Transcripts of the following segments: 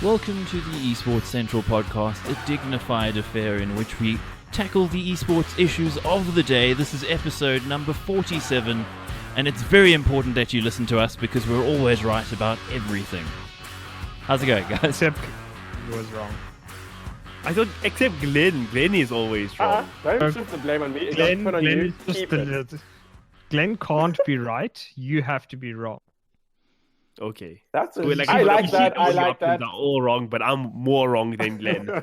Welcome to the Esports Central Podcast, a dignified affair in which we tackle the esports issues of the day. This is episode number 47, and it's very important that you listen to us because we're always right about everything. How's it going, guys? Except he was wrong. I thought, except Glenn. Glenn is always wrong. Don't shift the blame on me. Glenn, Put on Glenn, you. is just Keep it. Glenn can't be right. You have to be wrong. Okay. That's Well, I like you that. see I all the like that. options are all wrong, but I'm more wrong than Glenn.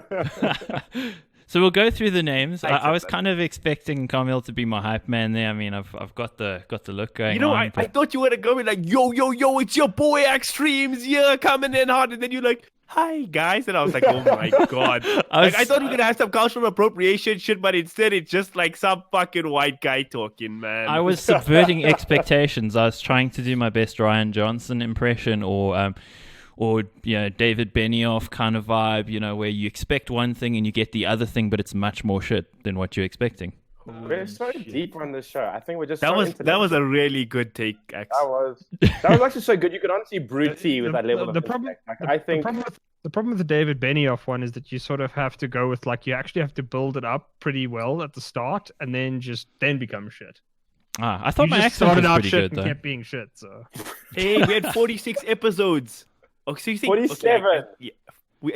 So we'll go through the names. I I was accept that. kind of expecting Kaameel to be my hype man there. I mean, I've got the look going You know, on. I but- thought you were going to go in like, yo, it's your boy axtremes, yeah, coming in hard. And then you're like, hi, guys. And I was like, oh my God. I thought you were going to have some cultural appropriation shit, but instead it's just like some fucking white guy talking, man. I was subverting expectations. I was trying to do my best Ryan Johnson impression or David Benioff kind of vibe, where you expect one thing and you get the other thing, but it's much more shit than what you're expecting. We're so deep on this show. I think we're just That so was into that this. was a really good take, Ax. That was actually so good. You could honestly brew tea with that level of intellect. Like, I think The problem with the David Benioff one is that you sort of have to go with you actually have to build it up pretty well at the start and then become shit. I thought You my just accent started was out pretty shit good, and though. kept being shit. So Hey, we had 46 episodes. Oh, so you think 47.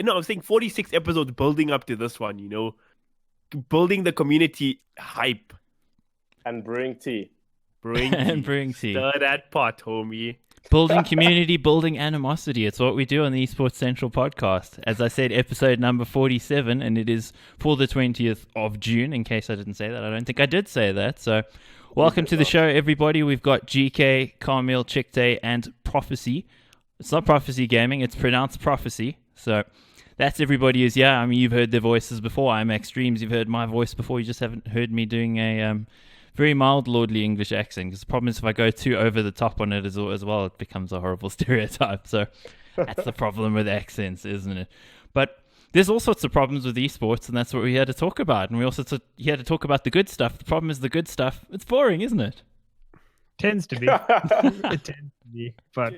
I'm saying 46 episodes building up to this one, building the community hype. and brewing tea. Brewing And tea. brewing tea. Stir that pot, homie. Building community, building animosity. It's what we do on the Esports Central Podcast. As I said, episode number 47, and it is for the 20th of June, in case I didn't say that. I don't think I did say that. So welcome to the show, everybody. We've got GK, Kaameel, Chicktay, and Profeci. It's not Profeci Gaming, it's pronounced Profeci. So that's everybody who's, I mean, you've heard their voices before. I'm axtremes. You've heard my voice before. You just haven't heard me doing a very mild, lordly English accent. Because the problem is if I go too over the top on it as well, it becomes a horrible stereotype. So that's the problem with accents, isn't it? But there's all sorts of problems with esports, and that's what we had to talk about. And we also had to talk about the good stuff. The problem is the good stuff. It's boring, isn't it? tends to be. It tends to be, but.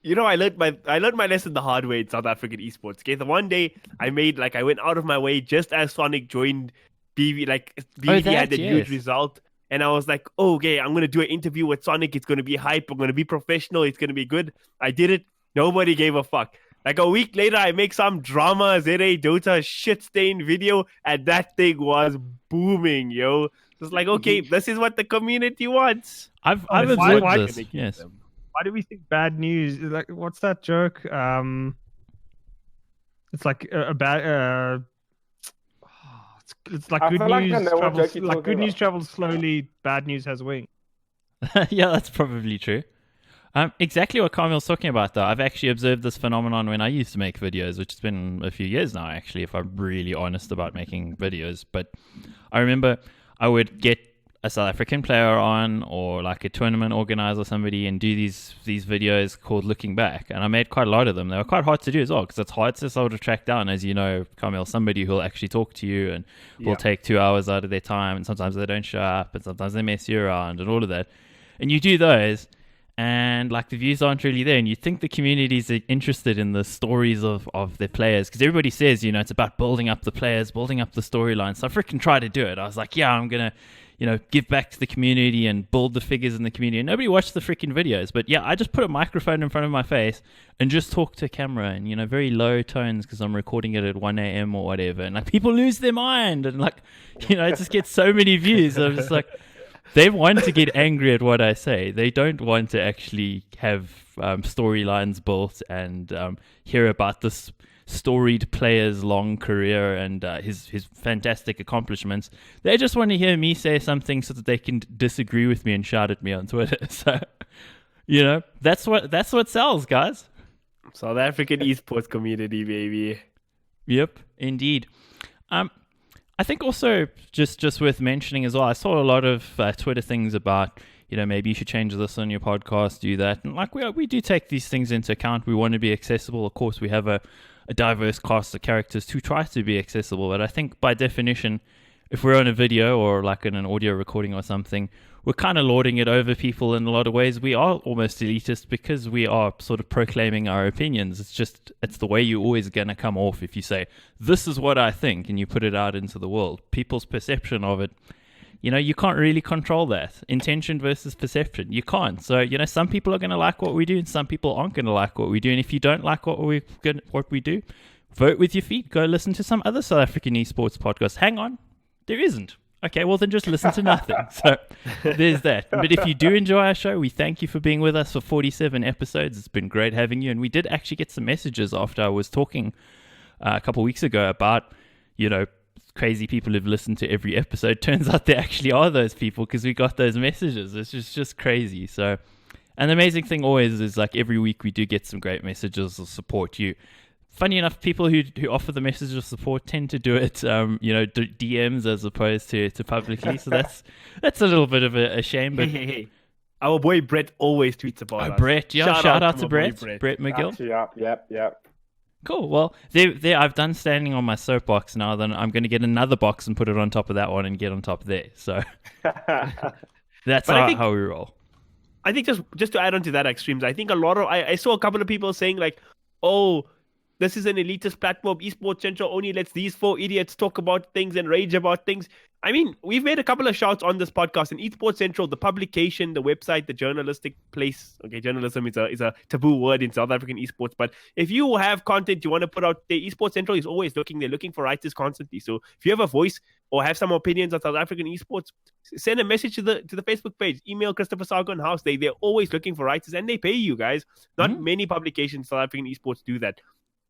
I learned my lesson the hard way in South African esports. Okay, the one day I went out of my way just as Sonic joined BV. BV had that huge result, and I was like, oh, okay, I'm gonna do an interview with Sonic. It's gonna be hype. I'm gonna be professional. It's gonna be good. I did it. Nobody gave a fuck. Like a week later, I make some drama ZA Dota shit stain video, and that thing was booming, yo. It's like, okay, this is what the community wants. I've Why- observed why- this. Yes. Why do we think bad news? Like, what's that joke? It's like a bad. It's like I good feel like I news know what travels. joke you're Like talking good news about. travels slowly, bad news has wings. Yeah, that's probably true. Exactly what Kaameel's talking about, though. I've actually observed this phenomenon when I used to make videos, which has been a few years now, actually, if I'm really honest about making videos. But I remember I would get a South African player on or like a tournament organizer or somebody and do these videos called Looking Back. And I made quite a lot of them. They were quite hard to do as well because it's hard to sort of track down, as you know, Kaameel, somebody who'll actually talk to you and will take 2 hours out of their time. And sometimes they don't show up and sometimes they mess you around and all of that. And you do those and like the views aren't really there. And you think the community's interested in the stories of their players because everybody says, it's about building up the players, building up the storyline. So I freaking tried to do it. I was like, I'm going to give back to the community and build the figures in the community. And nobody watched the freaking videos. But I just put a microphone in front of my face and just talk to camera and, very low tones because I'm recording it at 1 a.m. or whatever. And people lose their mind. And it just gets so many views. I'm just like, they want to get angry at what I say. They don't want to actually have storylines built and hear about this storied player's long career and his fantastic accomplishments. They just want to hear me say something so that they can disagree with me and shout at me on Twitter. So, that's what sells, guys. South African esports community, baby. Yep, indeed. I think also just worth mentioning as well, I saw a lot of Twitter things about, maybe you should change this on your podcast, do that. And we do take these things into account. We want to be accessible. Of course, we have a diverse cast of characters to try to be accessible. But I think by definition, if we're on a video or like in an audio recording or something, we're kind of lording it over people in a lot of ways. We are almost elitist because we are sort of proclaiming our opinions. It's the way you're always going to come off if you say, this is what I think, and you put it out into the world. People's perception of it, you can't really control that. Intention versus perception. You can't. So, some people are going to like what we do and some people aren't going to like what we do. And if you don't like what we do, vote with your feet. Go listen to some other South African esports podcast. Hang on. There isn't. Okay, well then just listen to nothing. So there's that. But if you do enjoy our show, we thank you for being with us for 47 episodes. It's been great having you. And we did actually get some messages after I was talking a couple of weeks ago about, crazy people who've listened to every episode. Turns out there actually are those people because we got those messages. It's just crazy. So, and the amazing thing always is like every week we do get some great messages of support. Funny enough, people who offer the message of support tend to do it, DMs as opposed to publicly. So that's a little bit of a shame. But hey. Our boy Brett always tweets about us. Brett, yeah, shout out to Brett McGill. Yep. Cool. Well, there. I've done standing on my soapbox now. Then I'm going to get another box and put it on top of that one and get on top there. So that's how we roll. I think just to add on to that, Extremes, I think a lot of I saw a couple of people saying like, oh, this is an elitist platform. Esports Central only lets these 4 idiots talk about things and rage about things. I mean, we've made a couple of shouts on this podcast, and Esports Central, the publication, the website, the journalistic place. Okay, journalism is a taboo word in South African esports, but if you have content you want to put out there, Esports Central is always looking. They're looking for writers constantly. So if you have a voice or have some opinions on South African esports, send a message to the Facebook page. Email Christopher Sago and House. They're always looking for writers, and they pay you guys. Not many publications South African esports do that.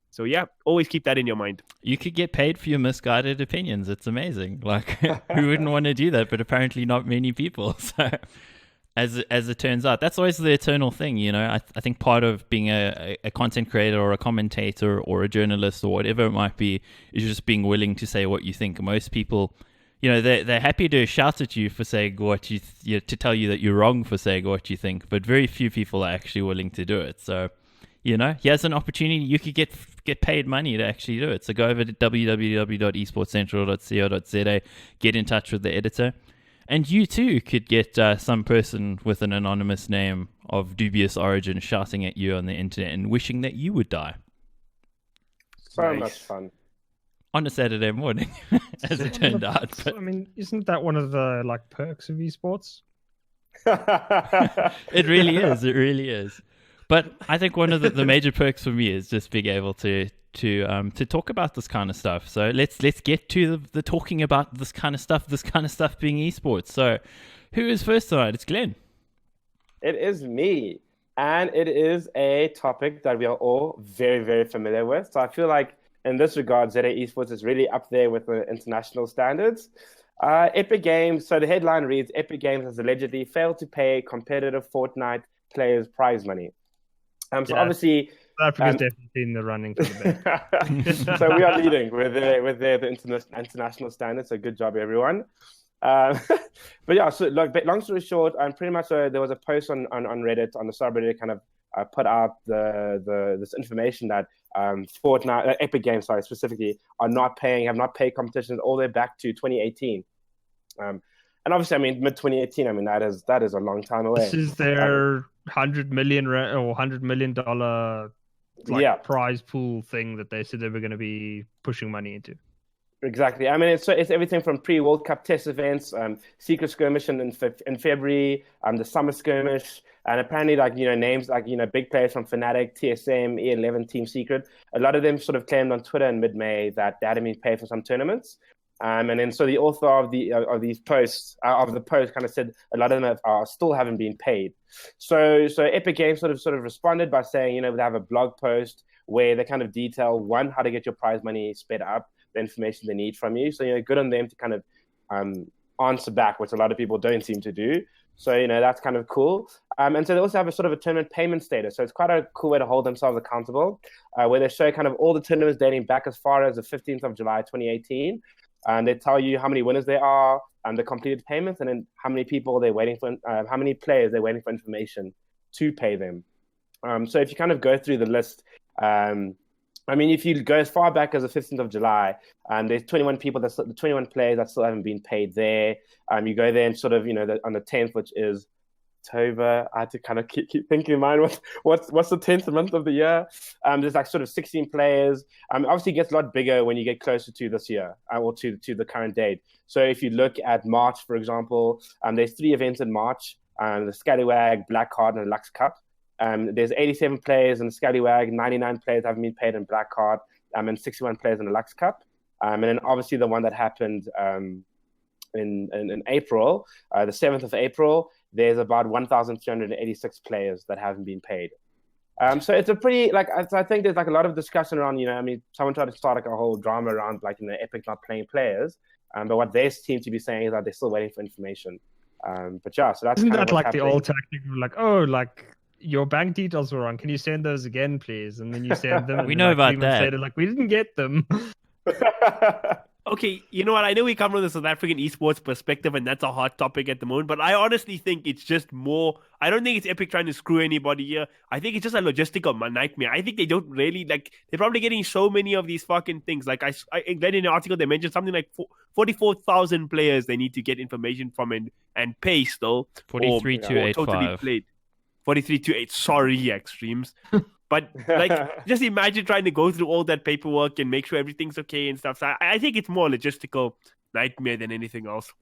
So yeah, always keep that in your mind. You could get paid for your misguided opinions. It's amazing. Like, who wouldn't want to do that? But apparently not many people. So as it turns out, that's always the eternal thing. I think part of being a content creator or a commentator or a journalist or whatever it might be is just being willing to say what you think. Most people, they're happy to shout at you for saying what to tell you that you're wrong for saying what you think. But very few people are actually willing to do it. So, here's an opportunity. You could get paid money to actually do it. So go over to www.esportscentral.co.za, get in touch with the editor, and you too could get some person with an anonymous name of dubious origin shouting at you on the internet and wishing that you would die. So much fun. On a Saturday morning, as it turned out. But, I mean, isn't that one of the perks of esports? It really is. It really is. But I think one of the major perks for me is just being able to talk about this kind of stuff. So let's get to the talking about this kind of stuff being esports. So who is first tonight? It's Glenn. It is me. And it is a topic that we are all very, very familiar with. So I feel like in this regard, ZA Esports is really up there with the international standards. Epic Games, so the headline reads, Epic Games has allegedly failed to pay competitive Fortnite players prize money. Obviously, South Africa's definitely in the running for the best. So we are leading with the international standards. So good job, everyone. But yeah, so long story short, pretty much there was a post on Reddit, on the subreddit, kind of put out this information that Fortnite, Epic Games, specifically, have not paid competitions all the way back to 2018. And obviously, I mean, mid 2018. That is a long time away. This is their $100 million or $100 million prize pool thing that they said they were going to be pushing money into. Exactly. I mean, it's everything from pre-World Cup test events, secret skirmish in February, the summer skirmish, and apparently names big players from Fnatic, TSM, E11, Team Secret. A lot of them sort of claimed on Twitter in mid-May that they hadn't been paid for some tournaments. And then so the author of these posts of the post kind of said a lot of them still haven't been paid. So Epic Games sort of responded by saying they have a blog post where they kind of detail how to get your prize money sped up, the information they need from you. So good on them to kind of answer back, which a lot of people don't seem to do. So that's kind of cool. And so they also have a sort of a tournament payment status. So it's quite a cool way to hold themselves accountable, where they show kind of all the tournaments dating back as far as the 15th of July 2018. And they tell you how many winners there are and the completed payments, and then how many people they're waiting for, how many players they're waiting for information to pay them. So if you kind of go through the list, I mean, if you go as far back as the 15th of July, there's 21 players that still haven't been paid there. You go there and sort of, on the 10th, which is October. I had to kind of keep thinking in mind what's the 10th month of the year. There's like sort of 16 players. Obviously, it gets a lot bigger when you get closer to this year or to the current date. So if you look at March, for example, there's 3 events in March: the Scallywag, Black Card, and the Lux Cup. There's 87 players in the Scallywag, 99 players haven't been paid in Black Card, and 61 players in the Lux Cup. And then obviously the one that happened in April, the 7th of April, there's about 1,386 players that haven't been paid. So it's a pretty, I think there's like a lot of discussion around, someone tried to start like a whole drama around Epic not playing players. But what they seem to be saying is that they're still waiting for information. But yeah, so that's Isn't kind that of like happening. the old tactic of your bank details were wrong. Can you send those again, please? And then you send them. We know about that. Later, we didn't get them. Okay, you know what? I know we come from the South African esports perspective, and that's a hot topic at the moment. But I honestly think it's just more. I don't think it's Epic trying to screw anybody here. I think it's just a logistical nightmare. I think they don't really They're probably getting so many of these fucking things. Like I read in an article, they mentioned something like 44,000 players they need to get information from and pay still. 43,285. Totally played. 43,285. Sorry, axtremes. But just imagine trying to go through all that paperwork and make sure everything's okay and stuff. So I think it's more a logistical nightmare than anything else.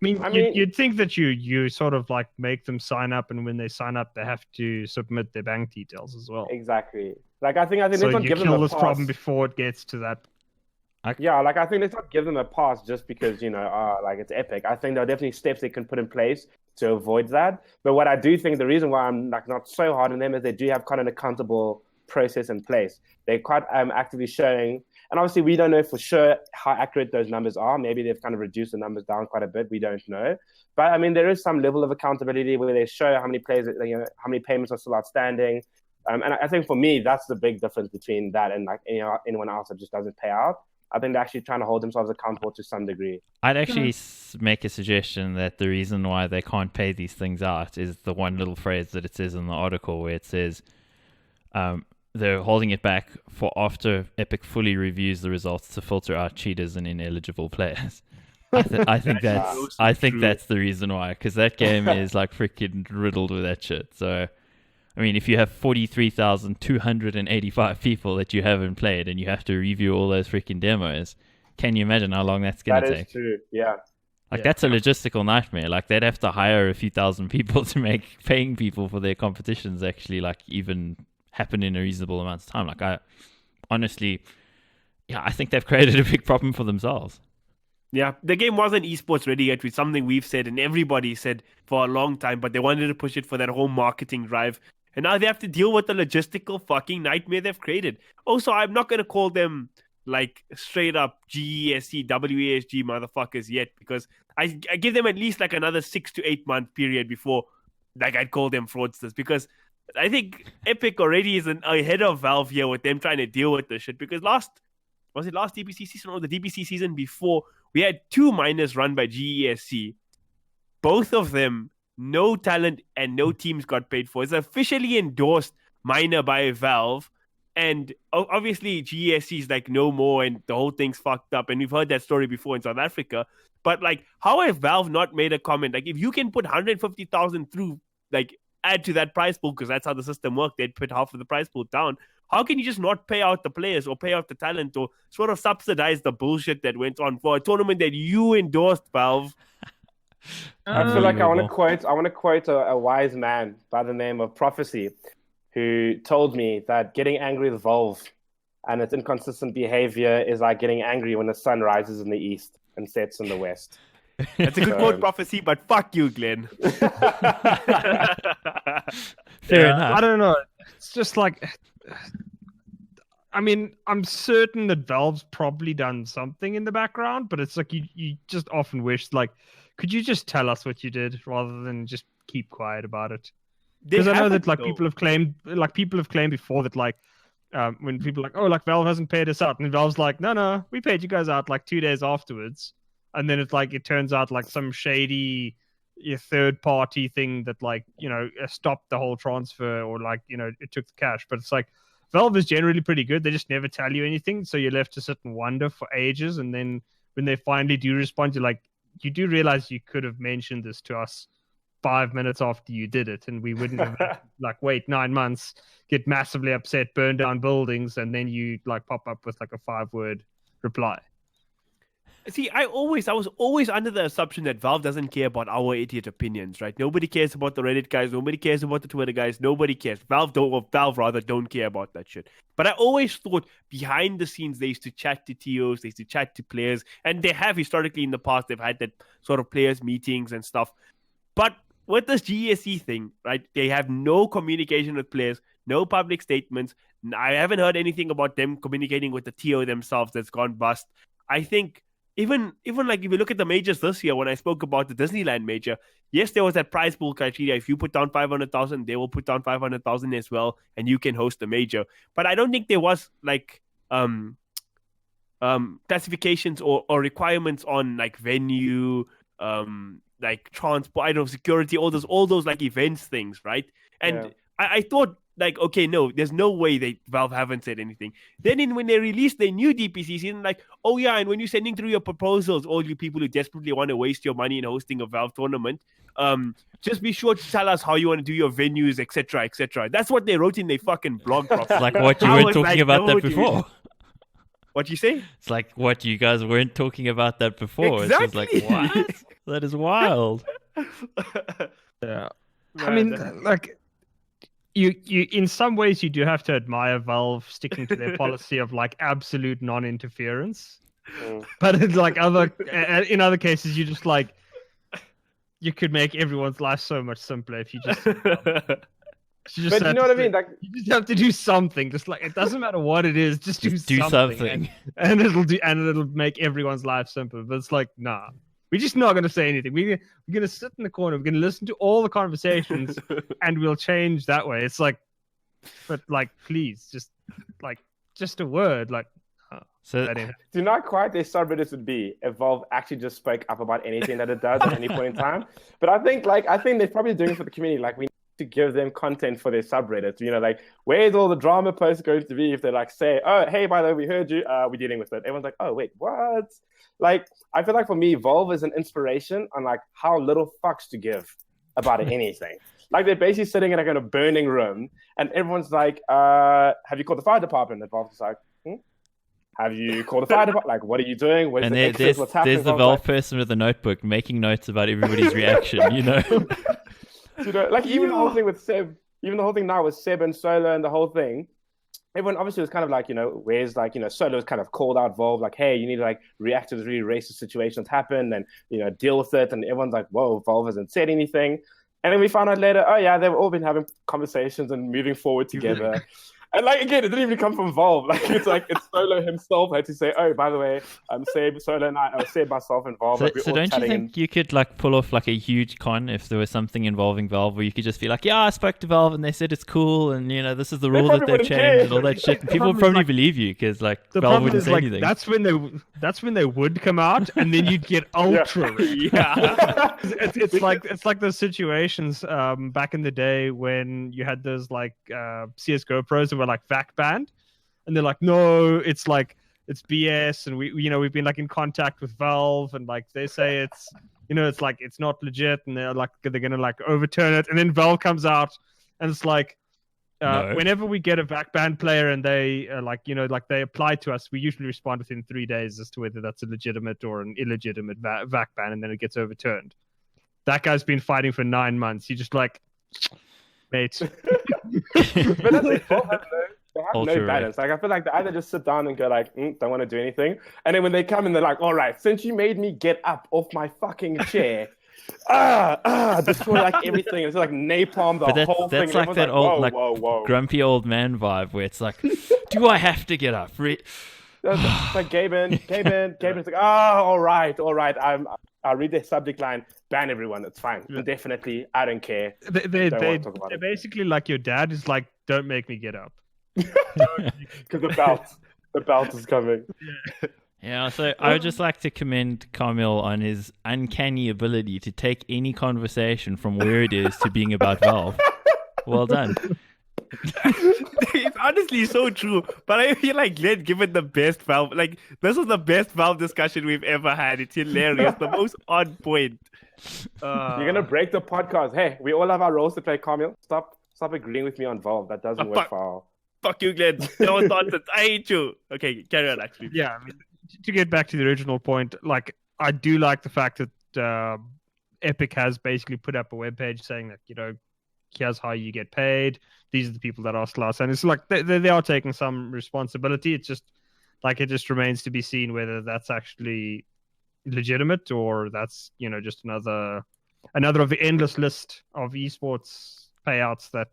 I mean, you'd think that you sort of make them sign up, and when they sign up, they have to submit their bank details as well. Exactly. I think let's So not you give them kill a this pass. problem before it gets to that. I think let's not give them a pass just because it's Epic. I think there are definitely steps they can put in place to avoid that. But what I do think the reason why I'm not so hard on them is they do have quite an accountable process in place. They're quite actively showing, and obviously we don't know for sure how accurate those numbers are. Maybe they've kind of reduced the numbers down quite a bit. We don't know. But I mean, there is some level of accountability where they show how many players, how many payments are still outstanding. And I think for me, that's the big difference between that and anyone else that just doesn't pay out. I think they're actually trying to hold themselves accountable to some degree. I'd actually make a suggestion that the reason why they can't pay these things out is the one little phrase that it says in the article where it says they're holding it back for after Epic fully reviews the results to filter out cheaters and ineligible players. I think that's the reason why, because that game is freaking riddled with that shit. So I mean, if you have 43,285 people that you haven't played and you have to review all those freaking demos, can you imagine how long that's going to take? That is true, yeah. That's a logistical nightmare. They'd have to hire a few thousand people to make paying people for their competitions actually even happen in a reasonable amount of time. I honestly, I think they've created a big problem for themselves. Yeah, the game wasn't esports ready yet, with something we've said and everybody said for a long time, but they wanted to push it for that whole marketing drive. And now they have to deal with the logistical fucking nightmare they've created. Also, I'm not going to call them straight up GESC, WASG motherfuckers yet, because I give them at least another 6 to 8 month period before I'd call them fraudsters, because I think Epic already is ahead of Valve here with them trying to deal with this shit. Because last DBC season or the DBC season before, we had 2 minors run by GESC. Both of them, no talent and no teams got paid for. It's officially endorsed minor by Valve. And obviously GESC is no more and the whole thing's fucked up. And we've heard that story before in South Africa. But how have Valve not made a comment? If you can put 150,000 through, add to that prize pool, because that's how the system worked. They'd put half of the prize pool down. How can you just not pay out the players or pay out the talent or sort of subsidize the bullshit that went on for a tournament that you endorsed, Valve? I feel I want to quote a wise man by the name of Profeci, who told me that getting angry with Valve and its inconsistent behavior is like getting angry when the sun rises in the east and sets in the west. That's a good quote, Profeci, but fuck you, Glenn. Fair enough. I don't know. It's just I mean, I'm certain that Valve's probably done something in the background, but it's you just often wish, could you just tell us what you did rather than just keep quiet about it? Because I know that people have claimed before that when people are Valve hasn't paid us out, and Valve's no, we paid you guys out 2 days afterwards, and then it's it turns out some shady third party thing that stopped the whole transfer, or it took the cash. But it's Valve is generally pretty good. They just never tell you anything, so you're left to sit and wonder for ages. And then when they finally do respond, you're like, you do realize you could have mentioned this to us 5 minutes after you did it, and we wouldn't have like wait 9 months, get massively upset, burn down buildings, and then you like pop up with like a 5-word reply. See, I was always under the assumption that Valve doesn't care about our idiot opinions, right? Nobody cares about the Reddit guys. Nobody cares about the Twitter guys. Nobody cares. Valve don't care about that shit. But I always thought behind the scenes they used to chat to TOs, they used to chat to players, and they have historically in the past. They've had that sort of players meetings and stuff. But with this GSE thing, right? They have no communication with players, no public statements. I haven't heard anything about them communicating with the TO themselves that's gone bust. I think. Even like if you look at the majors this year, when I spoke about the Disneyland major, yes, there was that prize pool criteria. If you put down 500,000, they will put down 500,000 as well, and you can host the major. But I don't think there was like classifications or requirements on like venue, like transport, I don't know, security, all those like events things, right? And I thought, like, okay, no, there's no way Valve haven't said anything. Then when they released their new DPC season, like, oh yeah, and when you're sending through your proposals, all you people who desperately want to waste your money in hosting a Valve tournament, just be sure to tell us how you want to do your venues, etc., etc. That's what they wrote in their fucking blog. Like what you weren't talking about that before. What you say? It's like what you guys weren't talking about that before. Exactly. It's just like, what? That is wild. Yeah. I mean, like, you in some ways you do have to admire Valve sticking to their policy of like absolute non-interference. But it's like in other cases you just like, you could make everyone's life so much simpler if you just but you know what I mean? Like, you just have to do something. Just like, it doesn't matter what it is, just do something. And it'll make everyone's life simpler. But it's like, nah. We're just not going to say anything. We're going to sit in the corner. We're going to listen to all the conversations, and we'll change that way. It's like, but like, please, just a word. Like, do not quite their subreddits would be if Valve actually just spoke up about anything that it does at any point in time. But I think they're probably doing it for the community. Like, we need to give them content for their subreddits. You know, like, where's all the drama posts going to be if they like say, oh, hey, by the way, we heard you. We're dealing with it. Everyone's like, oh, wait, what? Like, I feel like for me, Valve is an inspiration on like how little fucks to give about anything. Like, they're basically sitting in like in a burning room, and everyone's like, "Have you called the fire department?" And Valve's like, "Have you called the fire department? Like, what are you doing? What's happening?" There's the Valve person with a notebook making notes about everybody's reaction. You know, like even the whole thing with Seb, even the whole thing now with Seb and Solo and the whole thing. Everyone obviously was kind of like, you know, where's like, you know, Solo's kind of called out Valve, like, hey, you need to like react to this really racist situation that's happened and, you know, deal with it. And everyone's like, whoa, Valve hasn't said anything. And then we found out later, oh yeah, they've all been having conversations and moving forward together. And like, again, it didn't even come from Valve. Like, it's Solo himself had to say, oh, by the way, Solo and I saved myself and Valve. So don't you think you could like pull off like a huge con if there was something involving Valve where you could just be like, yeah, I spoke to Valve and they said it's cool and, you know, this is the rule that they've changed and all that shit. And people would probably believe you because like Valve wouldn't say anything. That's when they would come out and then you'd get ultra. Yeah. It's like those situations back in the day when you had those like CSGO pros were like VAC banned, and they're like, no, it's BS, and we've been like in contact with Valve, and like they say it's not legit, and they're gonna like overturn it, and then Valve comes out and it's like, no. Whenever we get a VAC banned player and they they apply to us, we usually respond within 3 days as to whether that's a legitimate or an illegitimate VAC ban, and then it gets overturned. That guy's been fighting for 9 months. You just like, mate. But that's like, they have no balance. Like, I feel like they either just sit down and go like, don't want to do anything, and then when they come in, they're like, all right, since you made me get up off my fucking chair, destroy like everything. It's like napalm the whole thing. That's like that old whoa. Grumpy old man vibe where it's like, do I have to get up? It's like Gaben's like, all right. I'll read the subject line, ban everyone, it's fine. Definitely, I don't care. They're basically like your dad is like, don't make me get up. Because the belt is coming. Yeah, so I would just like to commend Kaameel on his uncanny ability to take any conversation from where it is to being about Valve. Well done. honestly so true. But I feel like Glenn given the best Valve. Like, this was the best Valve discussion we've ever had. It's hilarious. The most on point. You're gonna break the podcast. Hey, we all have our roles to play, Kaameel. Stop agreeing with me on Valve. That doesn't work for our... Fuck you, Glenn. No nonsense. I hate you. Okay, carry on, actually. Yeah, I mean, to get back to the original point, like, I do like the fact that Epic has basically put up a webpage saying that, you know, here's how you get paid. These are the people that ask last. And it's like they are taking some responsibility. It's just like, it just remains to be seen whether that's actually legitimate or that's, you know, just another of the endless list of esports payouts that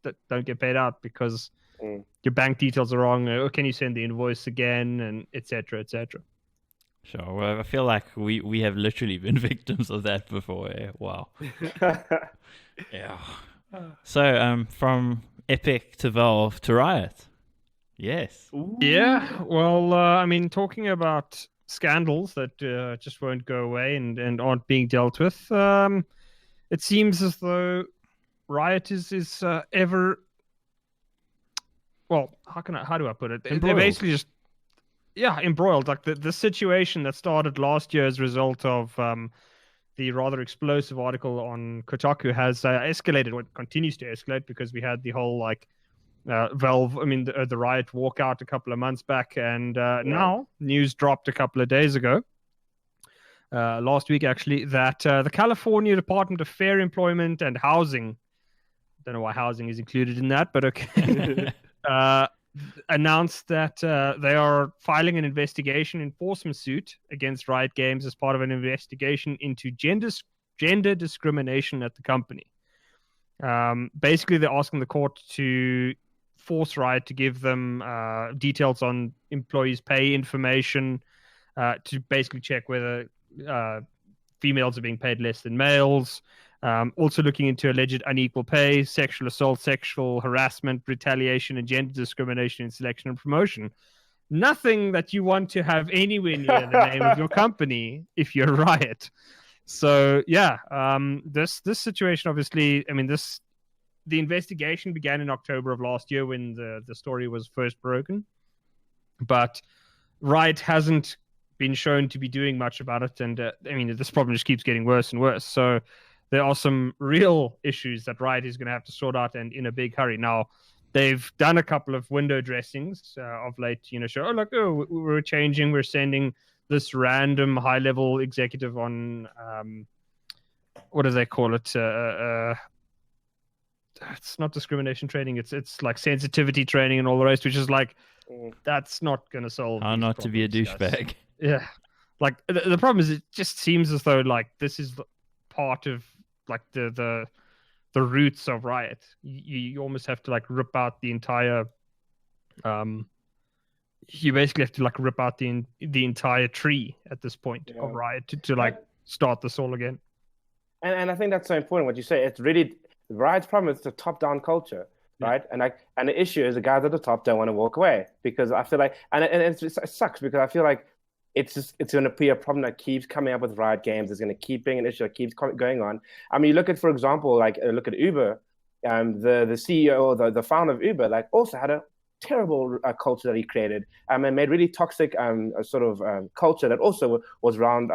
that don't get paid out because your bank details are wrong, or can you send the invoice again, and etc. etc. Sure. Well, I feel like we have literally been victims of that before. Eh? Wow. Yeah. So from Epic to Valve to Riot. Yes. Ooh. Yeah. Well, I mean, talking about scandals that just won't go away and aren't being dealt with, it seems as though Riot is ever... Well, how do I put it? Embroiled. They're basically just... Yeah, embroiled. Like the situation that started last year as a result of the rather explosive article on Kotaku has escalated, or continues to escalate, because we had the whole Valve, I mean the Riot walkout a couple of months back, and now news dropped a couple of days ago, last week actually, that the California Department of Fair Employment and Housing, don't know why housing is included in that, but okay, announced that they are filing an investigation enforcement suit against Riot Games as part of an investigation into gender discrimination at the company. Basically, they're asking the court to force Riot to give them details on employees' pay information, to basically check whether females are being paid less than males. Also looking into alleged unequal pay, sexual assault, sexual harassment, retaliation, and gender discrimination in selection and promotion. Nothing that you want to have anywhere near the name of your company if you're Riot. So yeah, this situation, obviously, I mean, the investigation began in October of last year when the story was first broken, but Riot hasn't been shown to be doing much about it, and I mean, this problem just keeps getting worse and worse. So there are some real issues that Riot is going to have to sort out, and in a big hurry. Now, they've done a couple of window dressings of late, you know, show, we're changing, we're sending this random high-level executive on, what do they call it? It's not discrimination training, it's like sensitivity training and all the rest, which is like, that's not going to solve how not to be a douchebag. Yeah. Like, the problem is, it just seems as though, like, this is part of, like, the roots of Riot. You almost have to, like, rip out the entire you basically have to, like, rip out the entire tree at this point of Riot to like start this all again. And I think that's so important what you say. It's really Riot's problem is the top-down culture, right? And the issue is the guys at the top don't want to walk away, because I feel like, and it sucks, because I feel like it's going to be a problem that keeps coming up with Riot Games. It's going to keep being an issue that keeps going on. I mean, you look at, for example, like look at Uber. The CEO, the founder of Uber, like, also had a terrible culture that he created, and made really toxic culture that also was around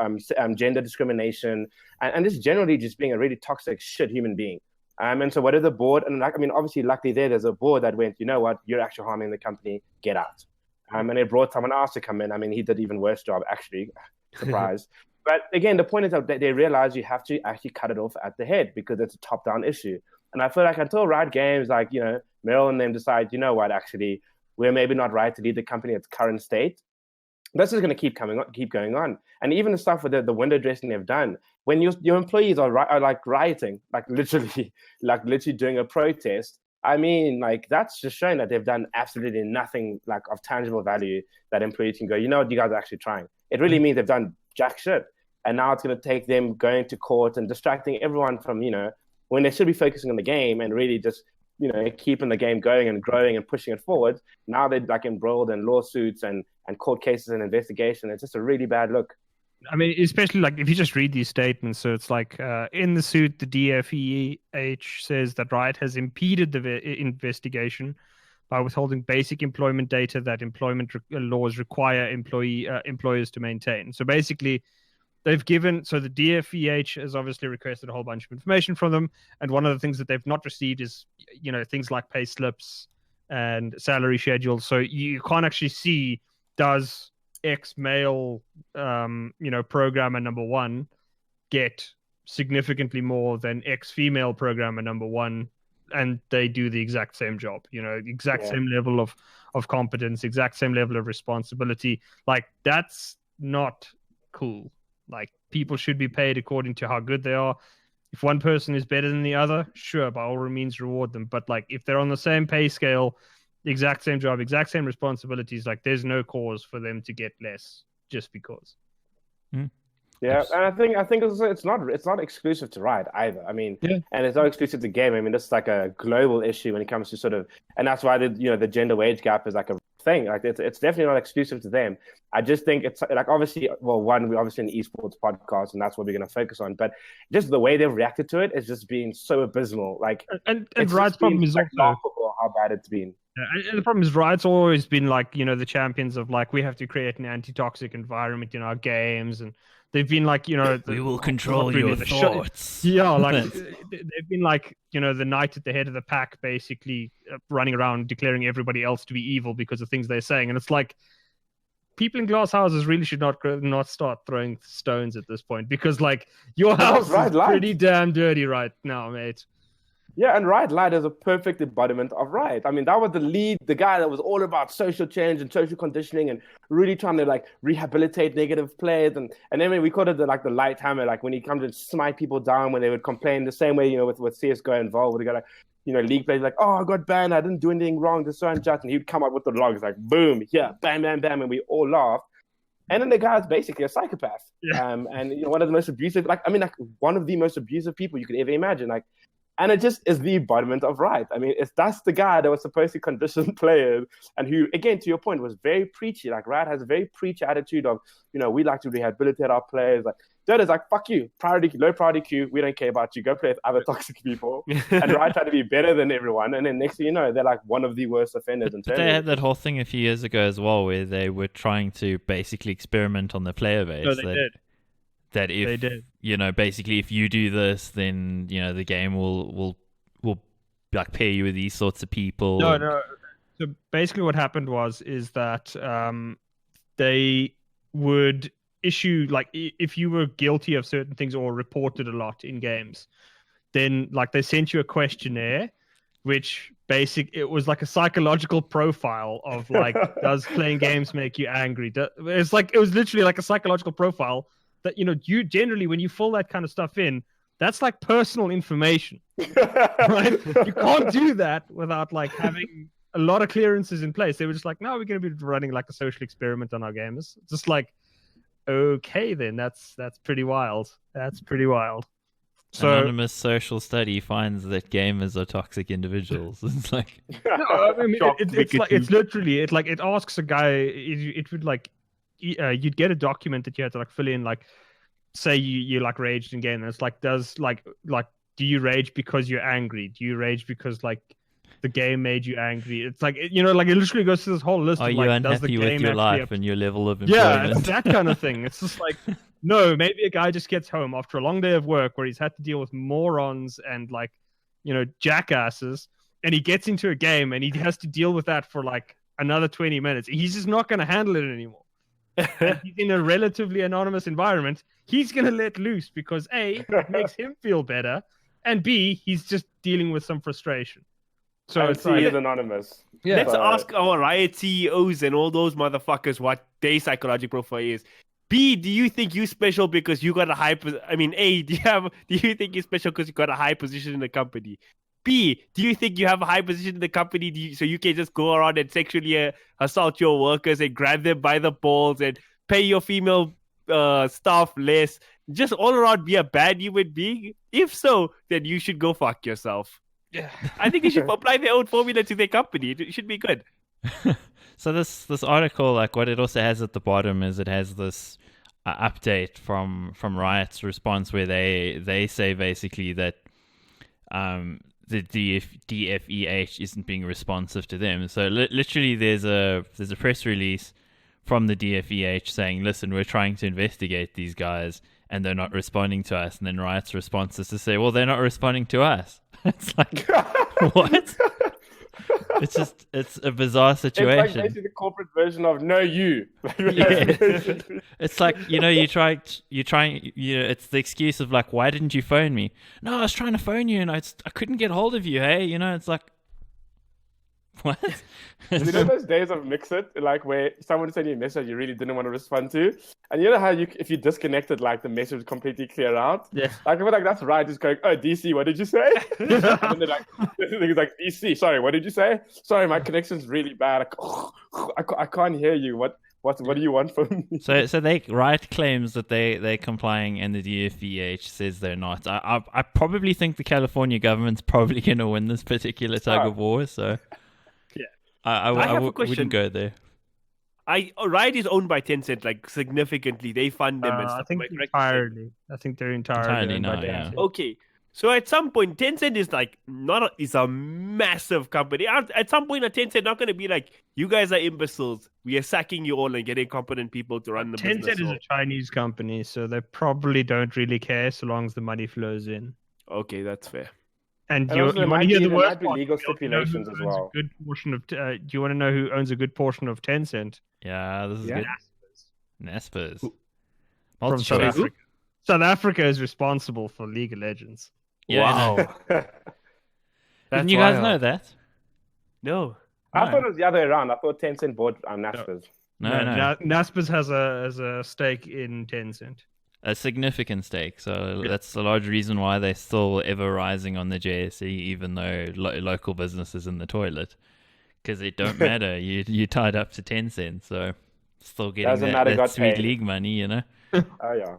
gender discrimination and just generally just being a really toxic shit human being. And so what did the board, and like, I mean, obviously, luckily there's a board that went, you know what, you're actually harming the company, get out. And they brought someone else to come in. I mean, he did an even worse job, actually. Surprise. But again, the point is that they realize you have to actually cut it off at the head, because it's a top-down issue. And I feel like until Riot Games, like, you know, Murrell and them decide, you know what, actually, we're maybe not right to lead the company at its current state, this is going to keep going on. And even the stuff with the window dressing they've done, when your employees are like rioting, like literally doing a protest, I mean, like, that's just showing that they've done absolutely nothing, like, of tangible value that employees can go, you know what, you guys are actually trying. It really means they've done jack shit. And now it's going to take them going to court and distracting everyone from, you know, when they should be focusing on the game and really just, you know, keeping the game going and growing and pushing it forward. Now they're, like, embroiled in lawsuits and court cases and investigation. It's just a really bad look. I mean, especially, like, if you just read these statements, so it's like, in the suit, the DFEH says that Riot has impeded the investigation by withholding basic employment data that employment laws require employers to maintain. So basically, they've given, so the DFEH has obviously requested a whole bunch of information from them, and one of the things that they've not received is, things like pay slips and salary schedules. So you can't actually see, does X male, programmer number one get significantly more than X female programmer number one, and they do the exact same job, exact same level of competence, exact same level of responsibility. Like, that's not cool. Like, people should be paid according to how good they are. If one person is better than the other, sure, by all means reward them. But like, if they're on the same pay scale, exact same job, exact same responsibilities, like, there's no cause for them to get less just because. Yeah, and I think it's not exclusive to Riot either. I mean, and it's not exclusive to game. I mean, this is like a global issue when it comes to sort of, and that's why the gender wage gap is like a thing. Like, it's definitely not exclusive to them. I just think it's like, obviously, well, one, we're obviously an esports podcast, and that's what we're going to focus on. But just the way they've reacted to it is just being so abysmal. Like, and Riot's problem is also laughable how bad it's been. And the problem is, Riot's always been like, the champions of like, we have to create an anti-toxic environment in our games, and they've been like, we will control your thoughts. Yeah, like they've been like, the knight at the head of the pack, basically running around declaring everybody else to be evil because of things they're saying, and it's like, people in glass houses really should not start throwing stones at this point, because like, your house is pretty damn dirty right now, mate. Yeah, and Riot Lad is a perfect embodiment of Riot. I mean, that was the guy that was all about social change and social conditioning and really trying to like rehabilitate negative players. And then when we called it the light hammer, like when he comes and smite people down when they would complain, the same way, with CSGO involved, where they got like, league players like, oh, I got banned, I didn't do anything wrong, this so unjust, and he'd come up with the logs like, boom, yeah, bam, bam, bam, and we all laughed. And then the guy's basically a psychopath. Yeah. And one of the most abusive, one of the most abusive people you could ever imagine, like. And it just is the embodiment of Riot. I mean, that's the guy that was supposed to condition players, and who, again, to your point, was very preachy. Like, Riot has a very preachy attitude of, we like to rehabilitate our players. Like, that is like, fuck you, low priority queue. We don't care about you. Go play with other toxic people. And Riot try to be better than everyone. And then next thing you know, they're like one of the worst offenders. But they had that whole thing a few years ago as well, where they were trying to basically experiment on the player base. No, they did. That if, they did. Basically if you do this, then, the game will like pair you with these sorts of people. No. So basically what happened is that they would issue, like, if you were guilty of certain things or reported a lot in games, then like they sent you a questionnaire, which it was like a psychological profile of like, does playing games make you angry? It was literally like a psychological profile that, you generally, when you fill that kind of stuff in, that's like personal information, right? You can't do that without like having a lot of clearances in place. They were just like, no, we're going to be running like a social experiment on our gamers. Just like, okay, then that's pretty wild. That's pretty wild. So, anonymous social study finds that gamers are toxic individuals. It's like, no, I mean, it's literally, it asks a guy, it would like, you'd get a document that you had to like fill in, like, say you like raged in game, and it's like, does like do you rage because you're angry? Do you rage because like the game made you angry? It's like, it literally goes through this whole list. Are of, you like, does the unhappy game with your life and your level of employment? employment? Yeah, it's that kind of thing. It's just like, no, maybe a guy just gets home after a long day of work where he's had to deal with morons and like, jackasses, and he gets into a game and he has to deal with that for like another 20 minutes. He's just not going to handle it anymore. And he's in a relatively anonymous environment. He's going to let loose because A, it makes him feel better, and B, he's just dealing with some frustration. So it's like, is anonymous. Yeah. Let's ask our Riot CEOs and all those motherfuckers what their psychological profile is. B, do you think you're special because you got a high A, do you think you're special because you got a high position in the company? B, do you think you have a high position in the company so you can just go around and sexually assault your workers and grab them by the balls and pay your female staff less? Just all around be a bad human being? If so, then you should go fuck yourself. Yeah, I think they should apply their own formula to their company. It should be good. So this article, like what it also has at the bottom is it has this update from Riot's response where they say basically that the DFEH isn't being responsive to them. So literally, there's a press release from the DFEH saying, "Listen, we're trying to investigate these guys, and they're not responding to us." And then Riot's response is to say, "Well, they're not responding to us." It's like, what? It's a bizarre situation. It's like basically the corporate version of "No, you." It's like, it's the excuse of like, "Why didn't you phone me?" "No, I was trying to phone you and I couldn't get hold of you." Hey, it's like, what? You know those days of Mixit, like where someone sent you a message you really didn't want to respond to, and you know how if you disconnected, like the message would completely clear out. Yeah. Like I feel like that's right. Just going, "Oh, DC, what did you say?" And then they're like, "It's like DC. Sorry, what did you say? Sorry, my connection's really bad. I can't hear you. What do you want from me?" So Riot claims that they're complying, and the DFEH says they're not. I probably think the California government's probably going to win this particular tug of war. So. Yeah. I wouldn't go there. Riot is owned by Tencent, like significantly. They fund them and stuff. I think entirely. I think they're entirely owned by now, yeah. Tencent. Okay, so at some point, Tencent is like is a massive company. At some point, Tencent not going to be like, "You guys are imbeciles. We are sacking you all and getting competent people to run the business." Tencent is a Chinese company, so they probably don't really care so long as the money flows in. Okay, that's fair. And And you also want to hear the there worst might be part? legal You know who stipulations as owns a well. good portion of? Do you want to know who owns a good portion of Tencent? Yeah, this is good. Naspers. From South Africa. South Africa is responsible for League of Legends. Yeah, I know. Didn't you guys know that? No. I thought it was the other way around. I thought Tencent bought Naspers. No. Naspers has a stake in Tencent. A significant stake. So that's a large reason why they're still ever rising on the JSE, even though local business is in the toilet. Because it don't matter. You tied up to Tencent, so still getting that sweet paid. league money, Oh yeah.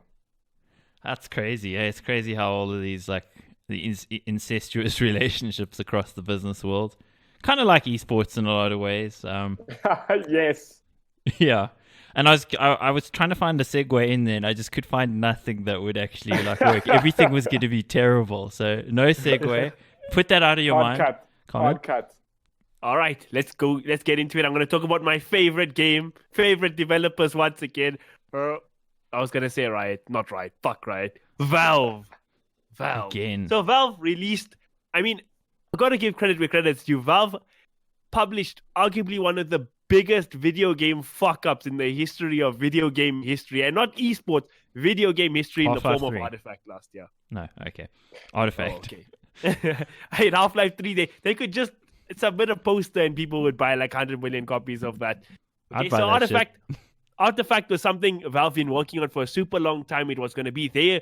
That's crazy. Yeah, it's crazy how all of these the incestuous relationships across the business world, kind of like esports in a lot of ways. Yes. Yeah. And I was trying to find a segue in there, and I just could find nothing that would actually work. Everything was going to be terrible. So no segue. Put that out of your mind. Hard cut. All right, let's go. Let's get into it. I'm going to talk about my favorite game, favorite developers once again. I was going to say Riot, not Riot. Fuck Riot. Valve. Again. So Valve released. I mean, I've got to give credit where credit's due. Valve published arguably one of the biggest video game fuck-ups in the history of video game history, and not esports, video game history in the form of Artifact last year. No, okay. Artifact. Oh, okay. In Half-Life 3, they could just submit a poster and people would buy like 100 million copies of that. Okay, so Artifact was something Valve been working on for a super long time. It was going to be their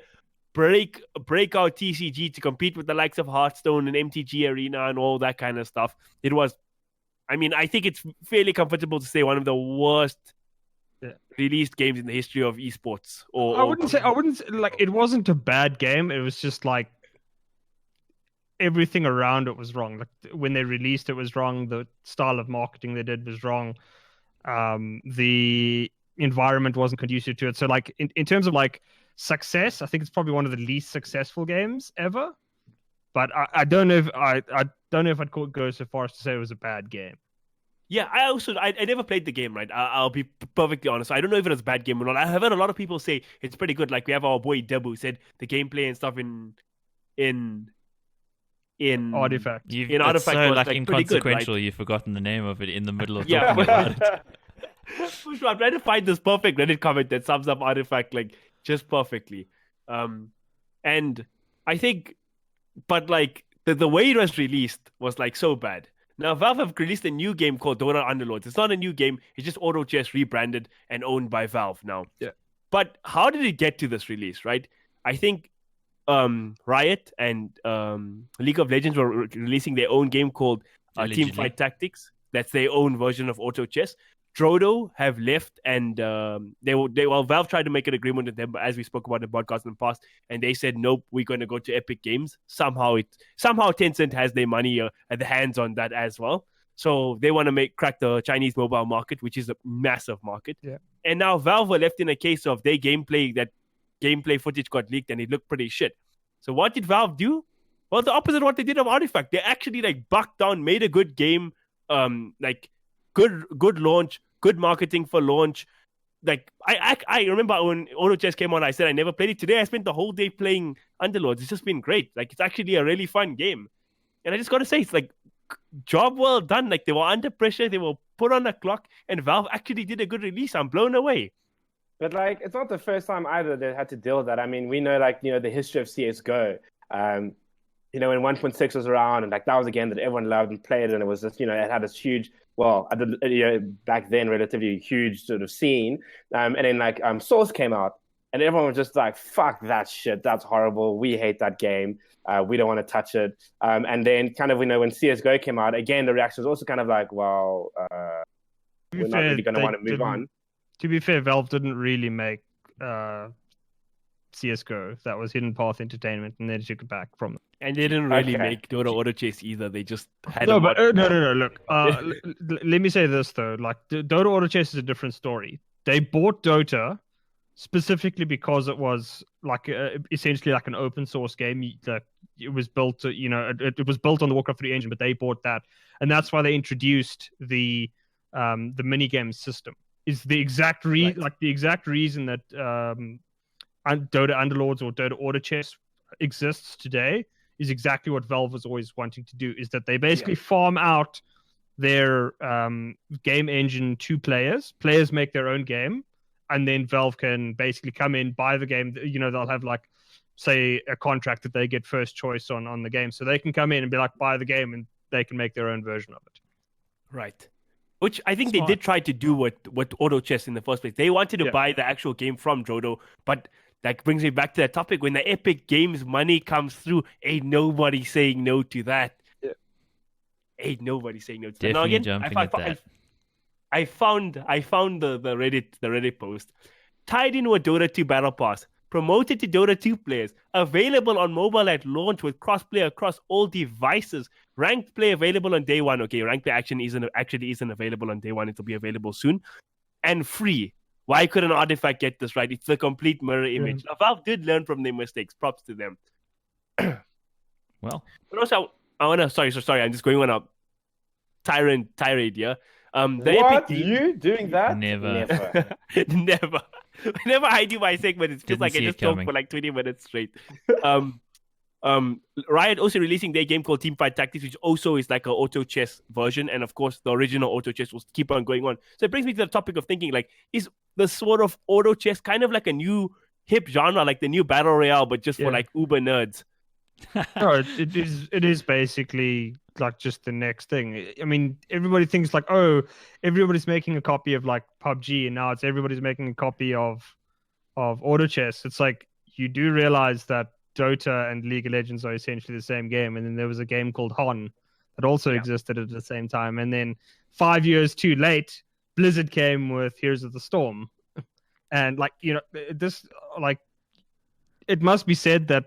breakout TCG to compete with the likes of Hearthstone and MTG Arena and all that kind of stuff. It was, I mean, I think it's fairly comfortable to say one of the worst released games in the history of esports. I wouldn't say like it wasn't a bad game. It was just like everything around it was wrong. Like when they released it was wrong. The style of marketing they did was wrong. The environment wasn't conducive to it. So like in terms of like success, I think it's probably one of the least successful games ever. But I don't know if I don't know if I'd go so far as to say it was a bad game. Yeah, I never played the game, right? I'll be perfectly honest. I don't know if it was a bad game or not. I have heard a lot of people say it's pretty good. Like we have our boy Debu said the gameplay and stuff in Artifact. It's Artifact so was like like inconsequential. pretty good, right? You've forgotten the name of it in the middle of Yeah. talking about it. For sure, I'm trying to find this perfect Reddit comment that sums up Artifact like just perfectly. And I think, but like the way it was released was like so bad. Now Valve have released a new game called Dota Underlords. It's not a new game. It's just Auto Chess rebranded and owned by Valve now. Yeah. But how did it get to this release, right? I think Riot and League of Legends were releasing their own game called Teamfight Tactics. That's their own version of Auto Chess. Drodo have left, and Valve tried to make an agreement with them, as we spoke about in the podcast in the past, and they said nope, we're going to go to Epic Games. Somehow Tencent has their money at the hands on that as well, so they want to crack the Chinese mobile market, which is a massive market. Yeah. And now Valve were left in a case of their gameplay footage got leaked, and it looked pretty shit. So what did Valve do? Well, the opposite of what they did of Artifact. They actually like bucked down, made a good game, like good launch, good marketing for launch. Like I remember when Auto Chess came on, I said I never played it. Today I spent the whole day playing Underlords. It's just been great. Like it's actually a really fun game. And I just gotta say, it's like job well done. Like they were under pressure, they were put on a clock, and Valve actually did a good release. I'm blown away. But like, it's not the first time either they had to deal with that. I mean, we know like the history of CS:GO. When 1.6 was around, and like that was a game that everyone loved and played, and it was just it had this huge, back then relatively huge sort of scene. And then like Source came out, and everyone was just like, "Fuck that shit, that's horrible. We hate that game. We don't want to touch it." And then kind of when CS:GO came out, again the reaction was also kind of like, "Well, we're not really going to want to move on." To be fair, Valve didn't really make CS:GO. That was Hidden Path Entertainment, and they took it back from them. And they didn't really make Dota Auto Chess either. They just had no. Look, let me say this though. Like Dota Auto Chess is a different story. They bought Dota specifically because it was like essentially like an open source game. It was built, it was built on the Warcraft 3 engine, but they bought that, and that's why they introduced the mini game system. Is the exact reason that Dota Underlords or Dota Auto Chess exists today is exactly what Valve was always wanting to do. Is that they basically farm out their game engine to players. Players make their own game, and then Valve can basically come in, buy the game. They'll have like, say, a contract that they get first choice on the game, so they can come in and be like, buy the game, and they can make their own version of it. Right. Which I think they did try to do with Auto Chess in the first place. They wanted to buy the actual game from Jodo, but that brings me back to that topic. When the Epic Games money comes through, ain't nobody saying no to that. Yeah. Ain't nobody saying no to that. Now again, I found the Reddit post tied in with Dota 2 Battle Pass. Promoted to Dota 2 players, available on mobile at launch with crossplay across all devices. Ranked play available on day one. Okay, ranked play actually isn't available on day one. It'll be available soon. And free. Why couldn't Artifact get this right? It's the complete mirror image. Now, Valve did learn from their mistakes. Props to them. Well. But also, I want to... Sorry. I'm just going on a tirade here. What? You doing that? Never. Never. Whenever I do my segment, it feels like I just talk for like 20 minutes straight. Riot also releasing their game called Teamfight Tactics, which also is like an auto chess version, and of course the original auto chess will keep on going on. So it brings me to the topic of thinking, like, is the sort of auto chess kind of like a new hip genre, like the new battle royale, but just for like uber nerds? No, it is basically like just the next thing. I mean, everybody thinks like, oh, everybody's making a copy of like PUBG, and now it's everybody's making a copy of auto chess. It's like, you do realize that Dota and League of Legends are essentially the same game, and then there was a game called HON that also existed at the same time, and then 5 years too late, Blizzard came with Heroes of the Storm, and like, this, like, it must be said that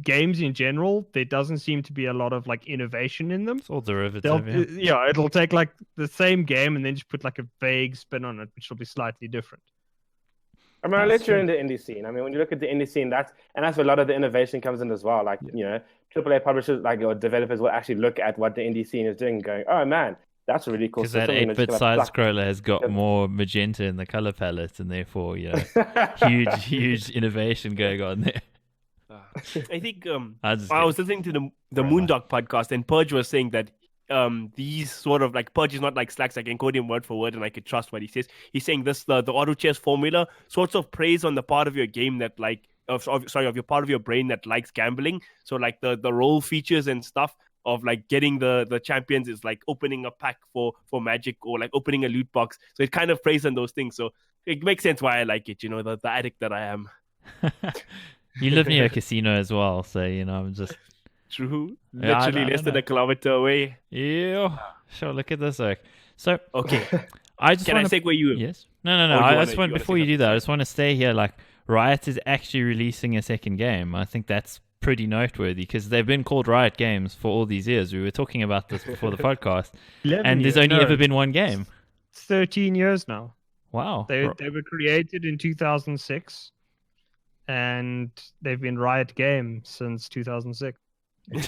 games in general, there doesn't seem to be a lot of like innovation in them. It's all derivative. It'll take like the same game and then just put like a vague spin on it, which will be slightly different. I mean, unless you're in the indie scene. I mean, when you look at the indie scene, that's where a lot of the innovation comes in as well. Like, AAA publishers, like, or developers will actually look at what the indie scene is doing and going, oh man, that's a really cool system. Because that 8-bit side-scroller has got more magenta in the color palette, and therefore, huge innovation going on there. I think I was listening to the Moondog podcast, and Purge was saying that these sort of like, Purge is not like Slacks. I can quote him word for word, and I could trust what he says. He's saying this: the auto chess formula sorts of preys on the part of your game that like, of your part of your brain that likes gambling. So like the role features and stuff of like getting the champions is like opening a pack for magic, or like opening a loot box. So it kind of preys on those things. So it makes sense why I like it. The addict that I am. You live near a casino as well, so I'm just true. Literally less than a kilometer away. Yeah, sure. Look at this. So okay, I just can I segue you? Yes. No. I just want, before you do that, I just want to stay here. Like, Riot is actually releasing a second game. I think that's pretty noteworthy because they've been called Riot Games for all these years. We were talking about this before the podcast, and there's only ever been one game. 13 years now. Wow. They were created in 2006. And they've been Riot Games since 2006.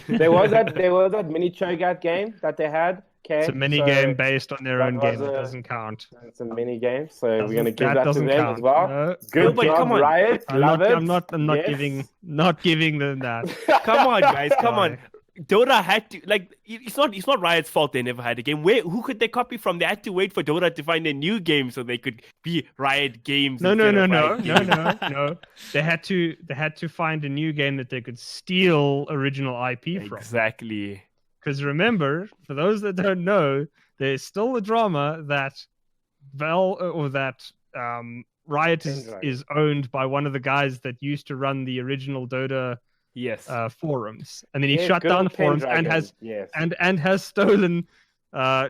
There was that mini Cho'Gath game that they had. Okay, It's a mini so game based on their that own was game. It a- doesn't count. It's a mini game, so we're gonna Doesn't- give that to doesn't them count. as well. No. Good But job, come on. Riot. Love it. I'm not Yes. giving them that. Come on, guys, come on. Sorry. Dota had to it's not Riot's fault they never had a game. Who could they copy from? They had to wait for Dota to find a new game so they could be Riot Games. No. instead of Riot Games. No. They had to find a new game that they could steal original IP from. Exactly. Because remember, for those that don't know, there's still the drama that Riot Pendragon. is owned by one of the guys that used to run the original Dota Yes. forums, and then he Yeah, shut good down old the forums Pendragon. Yes. and has stolen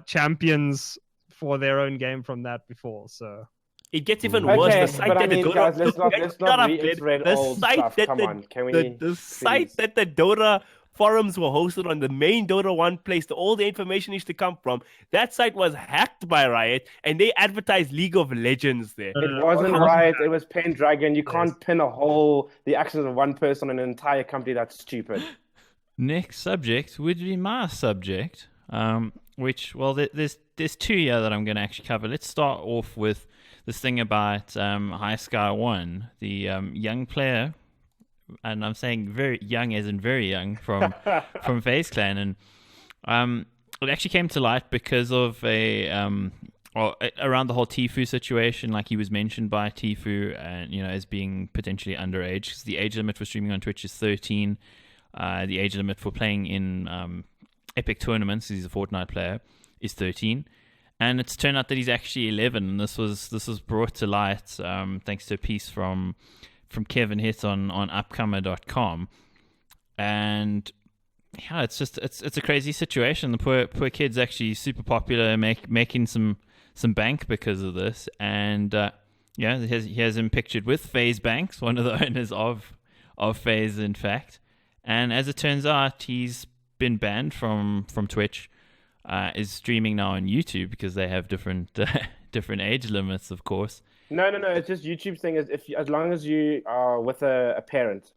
champions for their own game from that before. So It gets even Okay, worse. The site but I that the mean, Dota guys, let's not Shut up, reiterate the old site stuff. that Come the- on, can we? the site please? that the Dota forums were hosted on, the main Dota 1 place, all the information used to come from, that site was hacked by Riot, and they advertised League of Legends there. It wasn't Riot. It was Pendragon. You can't pin the actions of one person on an entire company. That's stupid. Next subject would be my subject, which, well, there's two here that I'm going to actually cover. Let's start off with this thing about High Sky 1, the young player, and I'm saying very young as in very young, from FaZe Clan. And it actually came to light because of around the whole Tfue situation. Like, he was mentioned by Tfue and, as being potentially underage, because the age limit for streaming on Twitch is 13. The age limit for playing in epic tournaments, he's a Fortnite player, is 13. And it's turned out that he's actually 11. And this was brought to light thanks to a piece from Kevin Hitt on upcomer.com. And yeah, it's a crazy situation. The poor kid's actually super popular, making some bank because of this. And he has him pictured with FaZe Banks, one of the owners of FaZe, in fact. And as it turns out, he's been banned from Twitch. Is streaming now on YouTube because they have different age limits, of course. No. It's just YouTube's thing is as long as you are with a parent.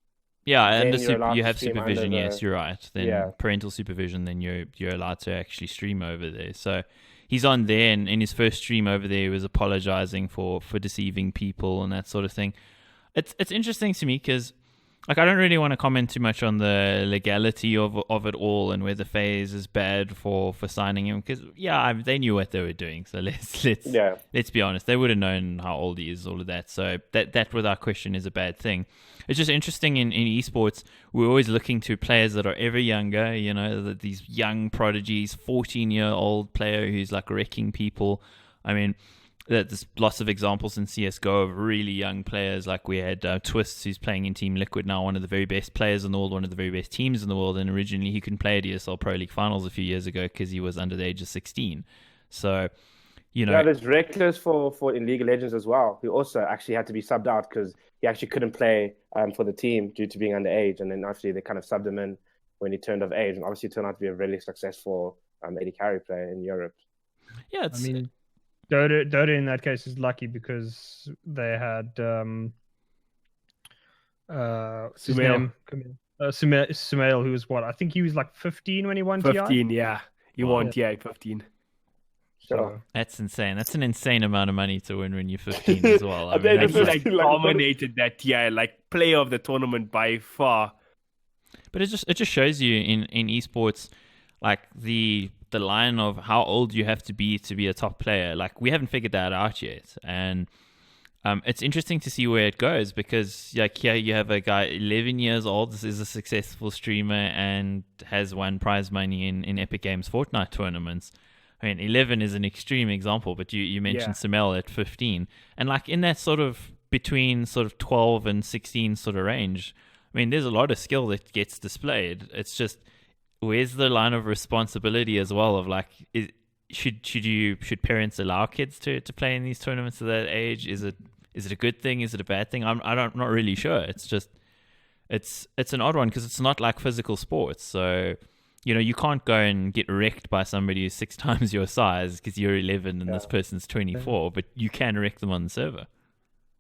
Yeah, Then and you're allowed you to have stream supervision. under the- Yes, you're right. Then Yeah. parental supervision. Then you're allowed to actually stream over there. So he's on there, and in his first stream over there, he was apologizing for deceiving people and that sort of thing. It's interesting to me because, like, I don't really want to comment too much on the legality of it all and whether FaZe is bad for signing him, because they knew what they were doing. So let's be honest, they would have known how old he is, all of that. So that without question is a bad thing. It's just interesting in esports, we're always looking to players that are ever younger. These young prodigies, 14-year-old player who's like wrecking people. I mean, there's lots of examples in CSGO of really young players. Like we had Twists, who's playing in Team Liquid now, one of the very best players in the world, one of the very best teams in the world. And originally he couldn't play at ESL Pro League Finals a few years ago because he was under the age of 16. So, there's Reckless for in League of Legends as well, who also actually had to be subbed out because he actually couldn't play for the team due to being underage. And then actually they kind of subbed him in when he turned of age. And obviously turned out to be a really successful AD carry player in Europe. Yeah, Dota in that case is lucky because they had Sumail, who was what? I think he was like 15 when he won 15, TI. yeah. He won TI 15. So that's insane. That's an insane amount of money to win when you're 15 as well. I They mean, that's just dominated that TI, like player of the tournament by far. But it just shows you in esports, like the line of how old you have to be a top player. Like, we haven't figured that out yet, and it's interesting to see where it goes, because like here you have a guy 11 years old. This is a successful streamer and has won prize money in Epic Games Fortnite tournaments. I mean, 11 is an extreme example, but you mentioned Samel at 15, and like in that sort of between sort of 12 and 16 sort of range, I mean, there's a lot of skill that gets displayed. It's just, where's the line of responsibility as well of like, should parents allow kids to play in these tournaments at that age? Is it a good thing? Is it a bad thing? I'm not really sure. It's just it's an odd one because it's not like physical sports. So you can't go and get wrecked by somebody who's 6 times your size because you're 11 and this person's 24, but you can wreck them on the server.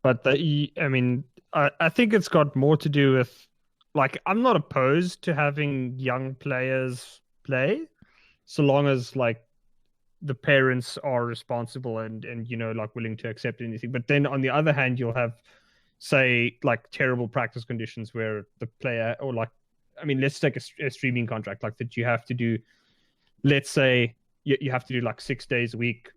But I think it's got more to do with like I'm not opposed to having young players play, so long as like the parents are responsible and like willing to accept anything. But then on the other hand, you'll have, say, like terrible practice conditions where the player, or like, I mean, let's take a streaming contract like that. You have to do, let's say you have to do like 6 days a week,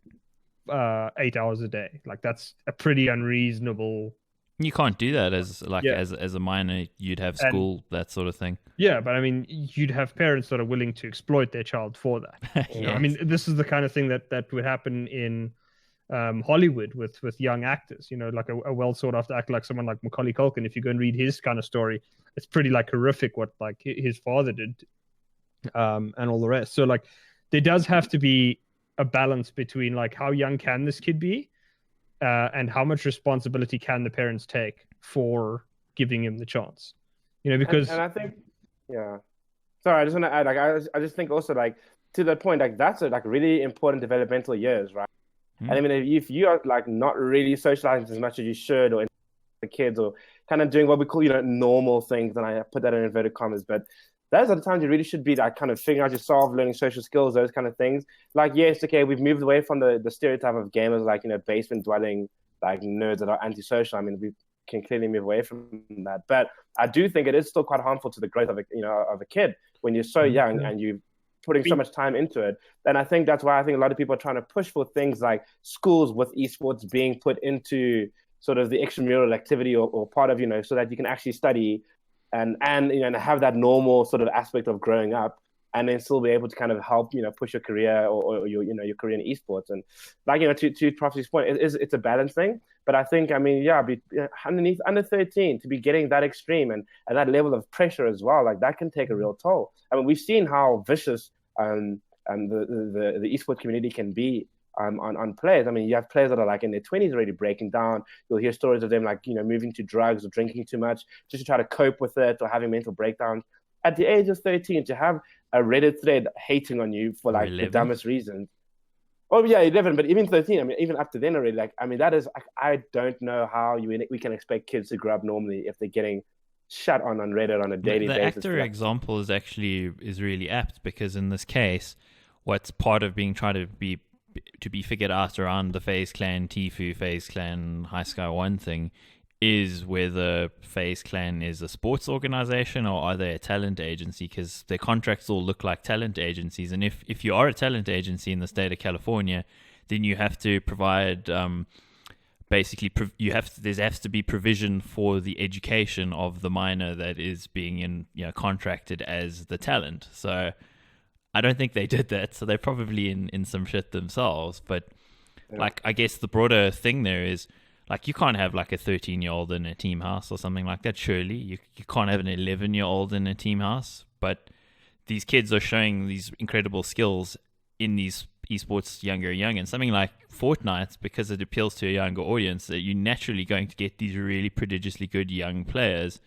8 hours a day. Like that's a pretty unreasonable. You can't do that as a minor. You'd have school, that sort of thing. Yeah, but I mean, you'd have parents that are willing to exploit their child for that. Yes. I mean, this is the kind of thing that would happen in Hollywood with young actors. Like a well sought after actor like someone like Macaulay Culkin. If you go and read his kind of story, it's pretty like horrific what like his father did, and all the rest. So like, there does have to be a balance between like how young can this kid be. And how much responsibility can the parents take for giving him the chance? Because and I think, yeah. Sorry, I just want to add, like, I just think also, like, to that point, like, that's like really important developmental years, right? And I mean, if you are like not really socializing as much as you should, or the kids, or kind of doing what we call normal things, and I put that in inverted commas, but those are the times you really should be like kind of figuring out yourself, learning social skills, those kind of things. Like, yes, okay, we've moved away from the stereotype of gamers like, basement dwelling, like nerds that are antisocial. I mean, we can clearly move away from that. But I do think it is still quite harmful to the growth of a kid when you're so young and you're putting so much time into it. And I think that's why I think a lot of people are trying to push for things like schools with esports being put into sort of the extramural activity or part of, so that you can actually study and have that normal sort of aspect of growing up, and then still be able to kind of help push your career or your your career in esports. And like to Profeci's point, it's a balance thing. But I think, I mean, underneath under 13 to be getting that extreme and that level of pressure as well, like that can take a real toll. I mean, we've seen how vicious the esports community can be on players. I mean, you have players that are like in their 20s already breaking down. You'll hear stories of them like moving to drugs or drinking too much just to try to cope with it, or having mental breakdowns. At the age of 13, to have a Reddit thread hating on you for like the dumbest reasons. Oh yeah, 11, but even 13. I mean, even up to then already. Like, I mean, that is. I don't know how we can expect kids to grow up normally if they're getting shut on Reddit on a daily basis. The actor example is really apt, because in this case, what's part of being trying to be figured out around the FaZe Clan, Tfue, FaZe Clan, High Sky One thing is whether FaZe Clan is a sports organization or are they a talent agency, because their contracts all look like talent agencies. And if you are a talent agency in the state of California, then you have to provide there has to be provision for the education of the minor that is being contracted as the talent. So I don't think they did that, so they're probably in some shit themselves. But like, I guess the broader thing there is, like, you can't have like a 13-year-old in a team house or something like that. Surely you can't have an 11-year-old in a team house. But these kids are showing these incredible skills in these esports young, and something like Fortnite, because it appeals to a younger audience, that you're naturally going to get these really prodigiously good young players.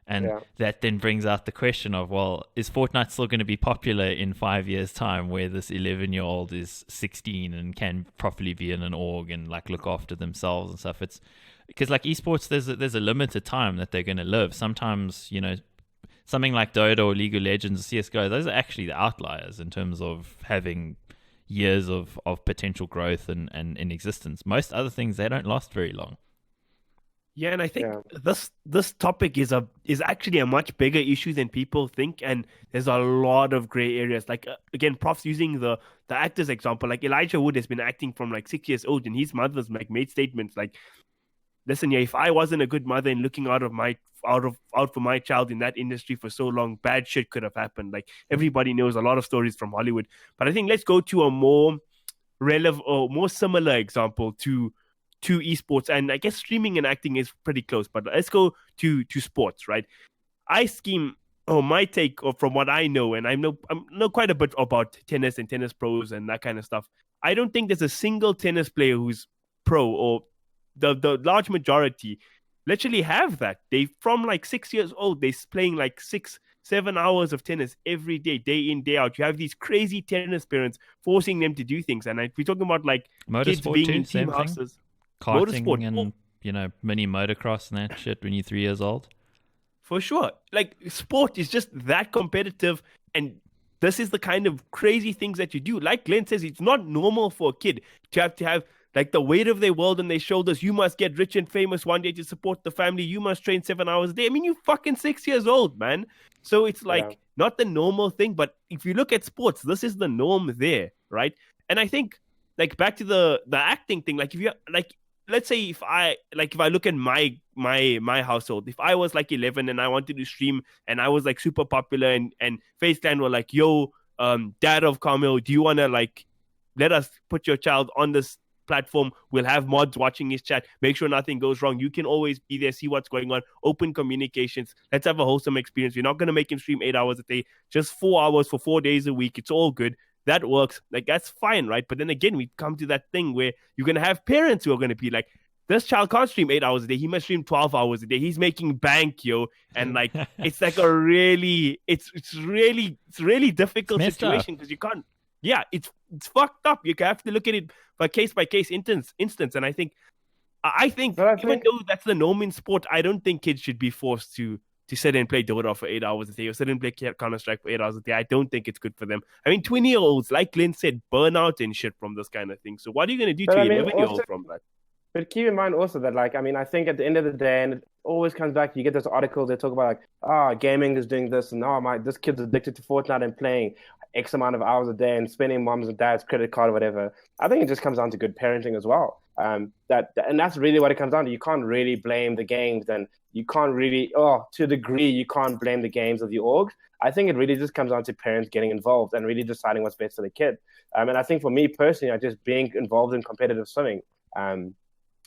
And that then brings out the question of, well, is Fortnite still going to be popular in 5 years' time, where this 11-year-old is 16 and can properly be in an org and like look after themselves and stuff? It's because like esports, there's a limited time that they're going to live. Sometimes, something like Dota or League of Legends or CSGO, those are actually the outliers in terms of having years of potential growth and in existence. Most other things, they don't last very long. Yeah, and I think this topic is actually a much bigger issue than people think, and there's a lot of gray areas. Like again, Prof's using the actor's example. Like Elijah Wood has been acting from like 6 years old, and his mother's like made statements like, "Listen, if I wasn't a good mother and looking out for my child in that industry for so long, bad shit could have happened." Like everybody knows a lot of stories from Hollywood, but I think let's go to a more relevant or more similar example to esports, and I guess streaming and acting is pretty close, but let's go to sports, right? My take from what I know, and I know quite a bit about tennis and tennis pros and that kind of stuff. I don't think there's a single tennis player who's pro, or the large majority literally have that. They from like 6 years old, they're playing like 6-7 hours of tennis every day, day in, day out. You have these crazy tennis parents forcing them to do things, and we're talking about like kids being in team houses. Karting and mini motocross and that shit when you're 3 years old. For sure. Like, sport is just that competitive, and this is the kind of crazy things that you do. Like Glenn says, it's not normal for a kid to have like the weight of their world on their shoulders. You must get rich and famous one day to support the family. You must train 7 hours a day. I mean, you're fucking 6 years old, man. So it's like not the normal thing, but if you look at sports, this is the norm there, right? And I think, like, back to the acting thing, like, if you like, let's say if I look at my household, if I was like 11 and I wanted to stream and I was like super popular and FaZe Clan were like, yo, dad of Kaameel, do you want to like let us put your child on this platform? We'll have mods watching his chat, make sure nothing goes wrong. You can always be there, see what's going on, open communications. Let's have a wholesome experience. We're not going to make him stream 8 hours a day, just 4 hours for 4 days a week. It's all good. That works. Like, that's fine, right? But then again, we come to that thing where you're going to have parents who are going to be like, this child can't stream 8 hours a day. He must stream 12 hours a day. He's making bank, yo. And like, it's like a really, it's really difficult situation because you can't, it's fucked up. You have to look at it by case instance. And I think even though that's the norm in sport, I don't think kids should be forced to sit and play Dota for 8 hours a day or sit and play Counter-Strike for 8 hours a day. I don't think it's good for them. I mean, 20-year-olds, like Glenn said, burn out and shit from this kind of thing. So what are you going to do to an 11-year-old from that? But keep in mind also that, like, I mean, I think at the end of the day, and it always comes back, you get those articles that talk about, like, gaming is doing this, and this kid's addicted to Fortnite and playing X amount of hours a day and spending mom's and dad's credit card or whatever. I think it just comes down to good parenting as well. And that's really what it comes down to. You can't really blame the games, and you can't really, to a degree, you can't blame the games or the orgs. I think it really just comes down to parents getting involved and really deciding what's best for the kid. And I think for me personally, just being involved in competitive swimming,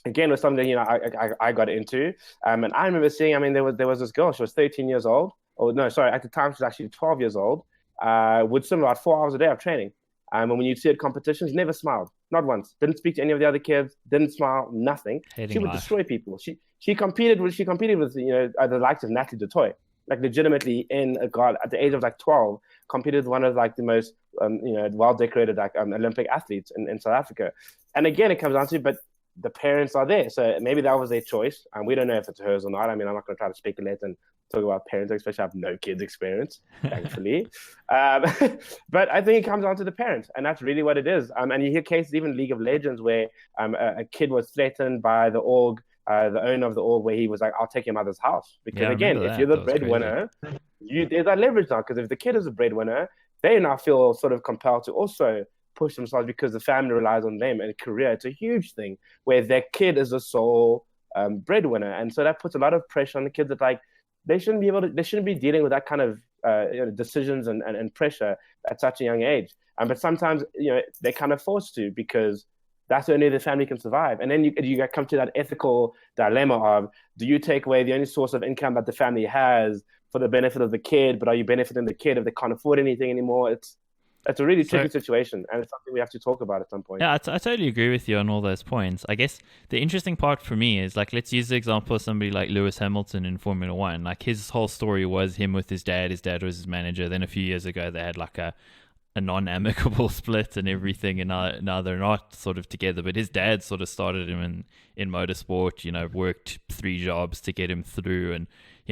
again, was something that I got into. And I remember seeing, I mean, there was this girl. She was 13 years old. Oh no, sorry. At the time, she was actually 12 years old. Would swim about 4 hours a day of training. And when you see at competitions, never smiled, not once. Didn't speak to any of the other kids. Didn't smile. Nothing. She would destroy people. She competed with the likes of Natalie DeToy. Like, legitimately, at the age of like 12, competed with one of like the most well decorated Olympic athletes in South Africa. And again, it comes down to, but the parents are there, so maybe that was their choice, and we don't know if it's hers or not. I mean, I'm not going to try to speculate and talk about parenting, especially I have no kids experience, thankfully. But I think it comes down to the parents, and that's really what it is. And you hear cases, even League of Legends, where a kid was threatened by the org, the owner of the org, where he was like, "I'll take your mother's house," because again, if you're the breadwinner, there's that leverage now. Because if the kid is a breadwinner, they now feel sort of compelled to also push themselves because the family relies on them and career. It's a huge thing where their kid is the sole breadwinner, and so that puts a lot of pressure on the kids. That like they shouldn't be dealing with that kind of decisions and pressure at such a young age. But sometimes they're kind of forced to, because that's the only way the family can survive. And then you come to that ethical dilemma of, do you take away the only source of income that the family has for the benefit of the kid, but are you benefiting the kid if they can't afford anything anymore? It's a really tricky situation, and it's something we have to talk about at some point. Yeah, I totally agree with you on all those points. I guess the interesting part for me is, like, let's use the example of somebody like Lewis Hamilton in Formula One. Like, his whole story was him with his dad. His dad was his manager. Then a few years ago, they had like a non-amicable split and everything, and now they're not sort of together. But his dad sort of started him in motorsport, worked 3 jobs to get him through, and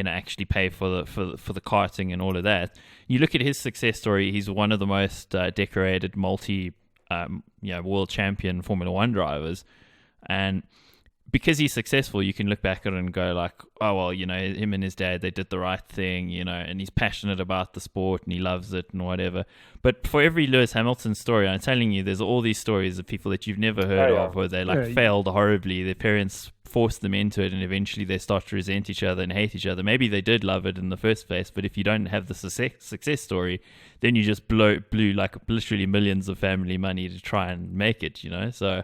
actually pay for the karting and all of that. You look at his success story; he's one of the most decorated world champion Formula One drivers, and because he's successful, you can look back at it and go like, oh well, him and his dad, they did the right thing, and he's passionate about the sport and he loves it and whatever. But for every Lewis Hamilton story, I'm telling you, there's all these stories of people that you've never heard of, where they failed horribly. Their parents forced them into it, and eventually they start to resent each other and hate each other. Maybe they did love it in the first place, but if you don't have the success story, then you just blew like literally millions of family money to try and make it, so...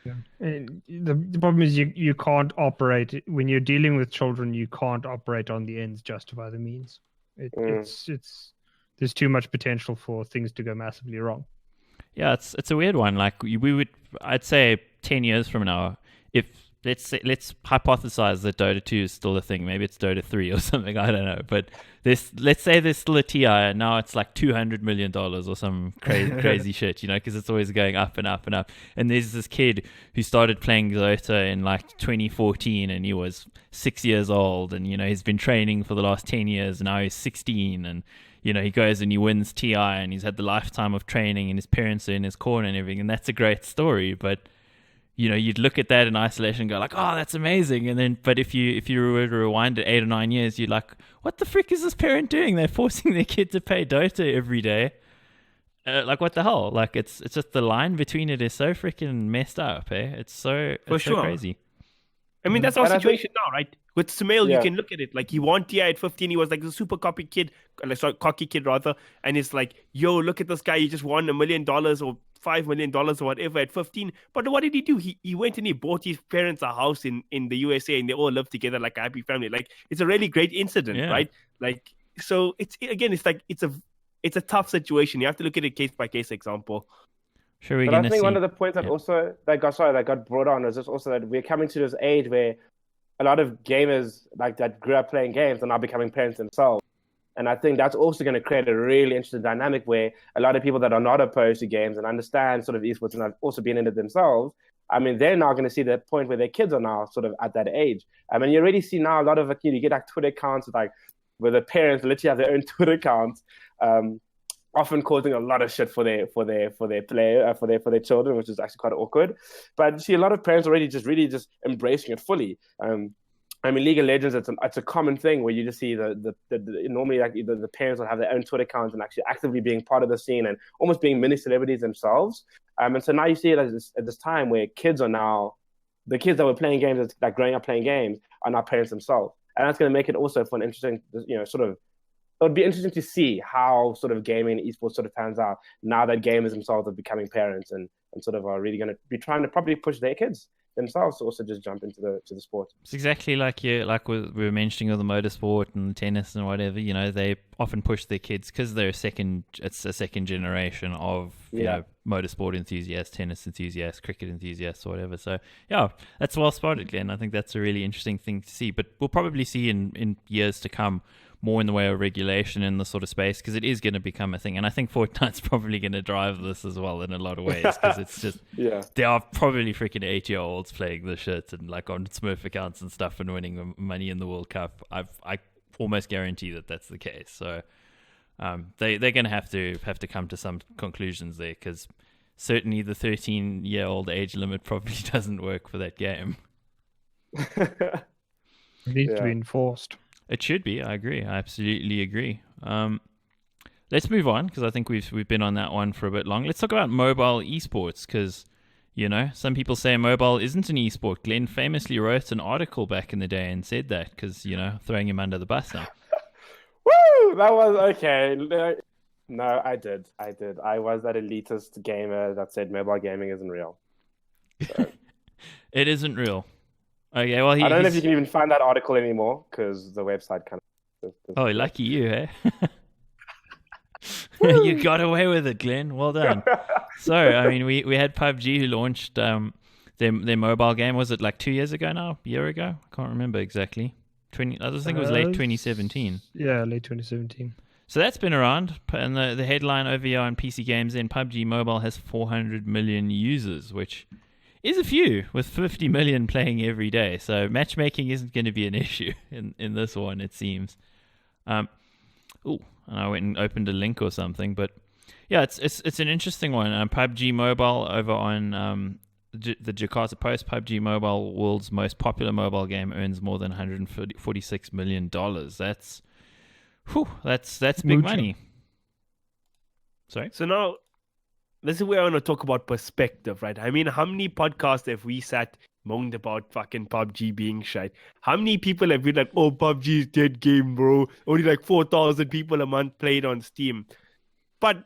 Yeah. And the problem is you can't operate when you're dealing with children. You can't operate on the ends justify the means. It's there's too much potential for things to go massively wrong. Yeah, it's a weird one. Like I'd say 10 years from now, if let's hypothesize that Dota 2 is still a thing. Maybe it's Dota 3 or something. I don't know. But let's say there's still a TI, and now it's like $200 million or some crazy shit, because it's always going up and up and up. And there's this kid who started playing Dota in like 2014, and he was 6 years old, and he's been training for the last 10 years, and now he's 16, and he goes and he wins TI, and he's had the lifetime of training, and his parents are in his corner and everything, and that's a great story. But you'd look at that in isolation and go like, oh, that's amazing. And then, but if you were to rewind it 8 or 9 years, you're like, what the frick is this parent doing? They're forcing their kid to play Dota every day. Like, what the hell? Like, it's just the line between it is so freaking messed up, eh? It's so crazy. I mean, that's our situation now, right? With Kaameel, you can look at it. Like, he won TI at 15. He was like the super cocky kid, and it's like, yo, look at this guy. He just won $1 million or $5 million or whatever at 15. But what did he do? He went and he bought his parents a house in the USA, and they all live together like a happy family. Like, it's a really great incident, right? Like, so it's a tough situation. You have to look at it case by case example. Sure, we're but I think one of the points that also that got brought on is just also that we're coming to this age where a lot of gamers like that grew up playing games are now becoming parents themselves. And I think that's also going to create a really interesting dynamic where a lot of people that are not opposed to games and understand sort of esports and have also been in it themselves, I mean, they're now going to see the point where their kids are now sort of at that age. I mean, you already see now a lot of, you get like Twitter accounts where the parents literally have their own Twitter accounts, often causing a lot of shit for their children, which is actually quite awkward. But you see a lot of parents already just embracing it fully. I mean, League of Legends, it's a common thing where you just see normally like the parents will have their own Twitter accounts and actually actively being part of the scene and almost being mini celebrities themselves. And so now you see it at this time where the kids that were playing games, like growing up playing games, are now parents themselves. And that's going to make it also for an interesting, it would be interesting to see how sort of gaming and esports sort of pans out now that gamers themselves are becoming parents and sort of are really going to be trying to probably push their kids themselves to also just jump into the sport. It's exactly like we were mentioning with the motorsport and tennis and whatever. They often push their kids because they're it's a second generation of motorsport enthusiasts, tennis enthusiasts, cricket enthusiasts, or whatever. So yeah, that's well spotted, Glenn. I think that's a really interesting thing to see. But we'll probably see in years to come more in the way of regulation in the sort of space, because it is going to become a thing. And I think Fortnite's probably going to drive this as well in a lot of ways, because it's just there are probably freaking 8-year-olds playing this shit and like on Smurf accounts and stuff and winning money in the World Cup. I almost guarantee that that's the case. So they're going to have to come to some conclusions there, because certainly the 13-year-old age limit probably doesn't work for that game. It needs to be enforced. It should be. I agree. I absolutely agree. Let's move on, because I think we've been on that one for a bit long. Let's talk about mobile esports, because some people say mobile isn't an esport. Glenn famously wrote an article back in the day and said that, because throwing him under the bus now. Woo! That was okay. No, I did. I was that elitist gamer that said mobile gaming isn't real. So. It isn't real. Okay, well, I don't know if you can even find that article anymore because the website kind of. Oh, lucky you, eh? You got away with it, Glenn. Well done. So, I mean, we had PUBG who launched their mobile game. Was it like 2 years ago now? A year ago? I can't remember exactly. I think it was late 2017. Yeah, late 2017. So that's been around, and the headline over here on PC Games in PUBG Mobile has 400 million users, which is a few, with 50 million playing every day. So matchmaking isn't going to be an issue in this one, it seems. And I went and opened a link or something, but yeah, it's an interesting one. PUBG Mobile over on the Jakarta Post. PUBG Mobile, world's most popular mobile game, earns more than $146 million. That's big money. Sorry. So now, this is where I want to talk about perspective, right? I mean, how many podcasts have we sat moaned about fucking PUBG being shite? How many people have been like, oh, PUBG is dead game, bro. Only like 4,000 people a month played on Steam. But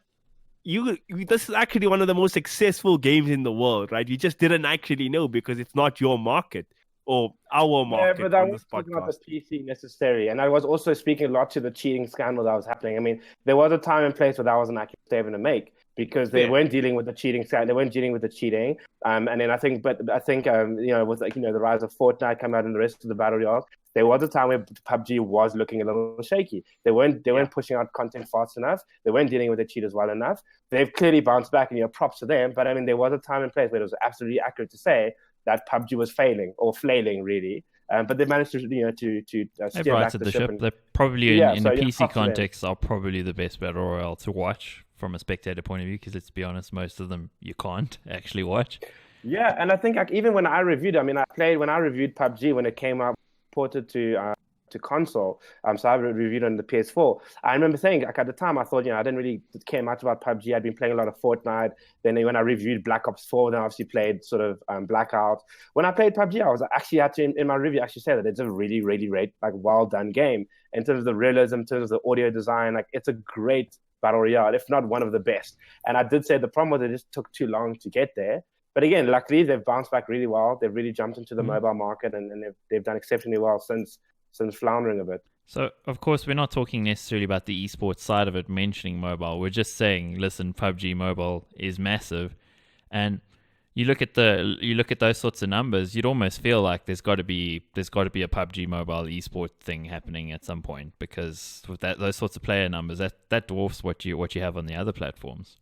this is actually one of the most successful games in the world, right? You just didn't actually know because it's not your market or our market. Yeah, but that was not the PC necessary. And I was also speaking a lot to the cheating scandal that was happening. I mean, there was a time and place where that was an accurate statement to make. because they weren't dealing with the cheating side. They weren't dealing with the cheating. And then I think with the rise of Fortnite coming out and the rest of the battle royale, there was a time where PUBG was looking a little shaky. They weren't pushing out content fast enough. They weren't dealing with the cheaters well enough. They've clearly bounced back, and props to them. But I mean, there was a time and place where it was absolutely accurate to say that PUBG was failing or flailing, really. But they managed to steer back the ship. They're probably in the PC props to them. context are probably the best battle royale to watch from a spectator point of view, because let's be honest, most of them you can't actually watch. Yeah, and I think even when I reviewed, when I reviewed PUBG when it came out, ported to console. So I reviewed on the PS4. I remember saying, at the time, I thought, I didn't really care much about PUBG. I'd been playing a lot of Fortnite. Then when I reviewed Black Ops 4, then I obviously played sort of Blackout. When I played PUBG, I was actually in my review actually say that it's a really, really great, well done game in terms of the realism, in terms of the audio design. It's a great battle royale, if not one of the best. And I did say the problem was it just took too long to get there. But again, luckily they've bounced back really well. They've really jumped into the mobile market, and they've done exceptionally well since floundering a bit. So, of course, we're not talking necessarily about the esports side of it, mentioning mobile. We're just saying, listen, PUBG Mobile is massive, and you look at those sorts of numbers, you'd almost feel like there's got to be a PUBG Mobile esport thing happening at some point, because with those sorts of player numbers, that dwarfs what you have on the other platforms.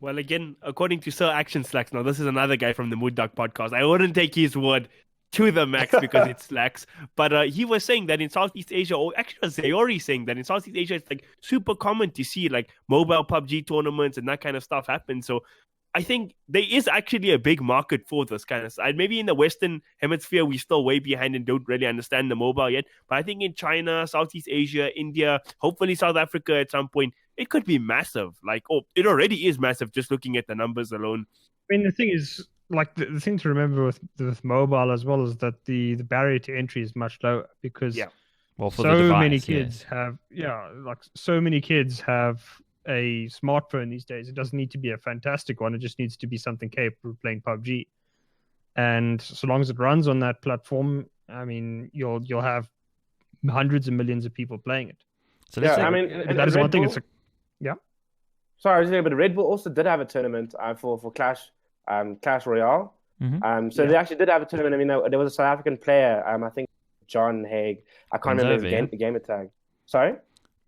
Well, again, according to Sir Action Slacks, now this is another guy from the Mood Dog podcast. I wouldn't take his word to the max because it's Slacks, but he was saying that in Southeast Asia, or actually Zayori saying that in Southeast Asia, it's super common to see mobile PUBG tournaments and that kind of stuff happen. So I think there is actually a big market for this kind of side. Maybe in the Western Hemisphere, we're still way behind and don't really understand the mobile yet. But I think in China, Southeast Asia, India, hopefully South Africa at some point, it could be massive. It already is massive just looking at the numbers alone. I mean, the thing is, the thing to remember with mobile as well is that the barrier to entry is much lower, because for the device, many kids have so many kids have a smartphone these days. It doesn't need to be a fantastic one. It just needs to be something capable of playing PUBG. And so long as it runs on that platform, I mean, you'll have hundreds of millions of people playing it. So that is one thing. Sorry, I was saying, but Red Bull also did have a tournament for Clash Royale. Mm-hmm. They actually did have a tournament. I mean, there was a South African player. I think John Haig. I can't remember his gamer tag. Sorry.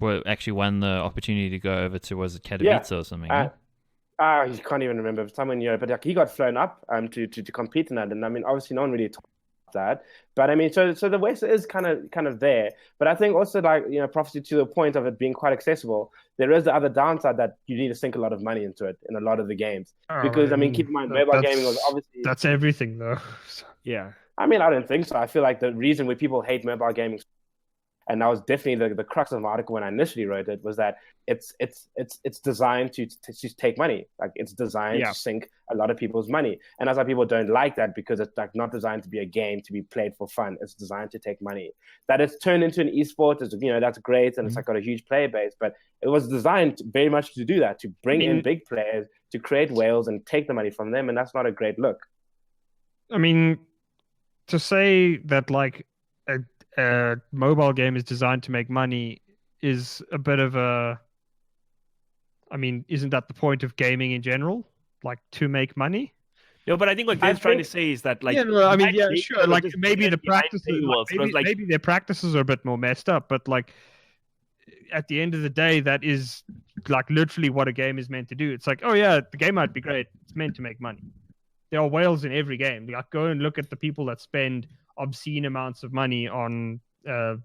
Well, actually won the opportunity to go over to, was it Katowice or something? You can't even remember. Someone in Europe, but he got flown up to compete in that. And I mean, obviously, no one really talked about that. But I mean, so the West is kind of there. But I think also, Profeci, to the point of it being quite accessible, there is the other downside that you need to sink a lot of money into it in a lot of the games. Because keep in mind, mobile gaming was obviously that's everything, though. Yeah. I mean, I don't think so. I feel like the reason why people hate mobile gaming, and that was definitely the crux of my article when I initially wrote it, was that it's designed to take money. It's designed to sink a lot of people's money. And that's why people don't like that, because it's not designed to be a game to be played for fun. It's designed to take money. That it's turned into an esport is, that's great, and it's got a huge player base, but it was designed very much to do that, to bring in big players, to create whales and take the money from them, and that's not a great look. I mean, to say that a mobile game is designed to make money is a bit of a... I mean, isn't that the point of gaming in general? To make money? No, but I think what Gabe's trying to say is that sure. Maybe the practices, maybe their practices are a bit more messed up, but at the end of the day, that is literally what a game is meant to do. It's the game might be great. It's meant to make money. There are whales in every game. Go and look at the people that spend obscene amounts of money on the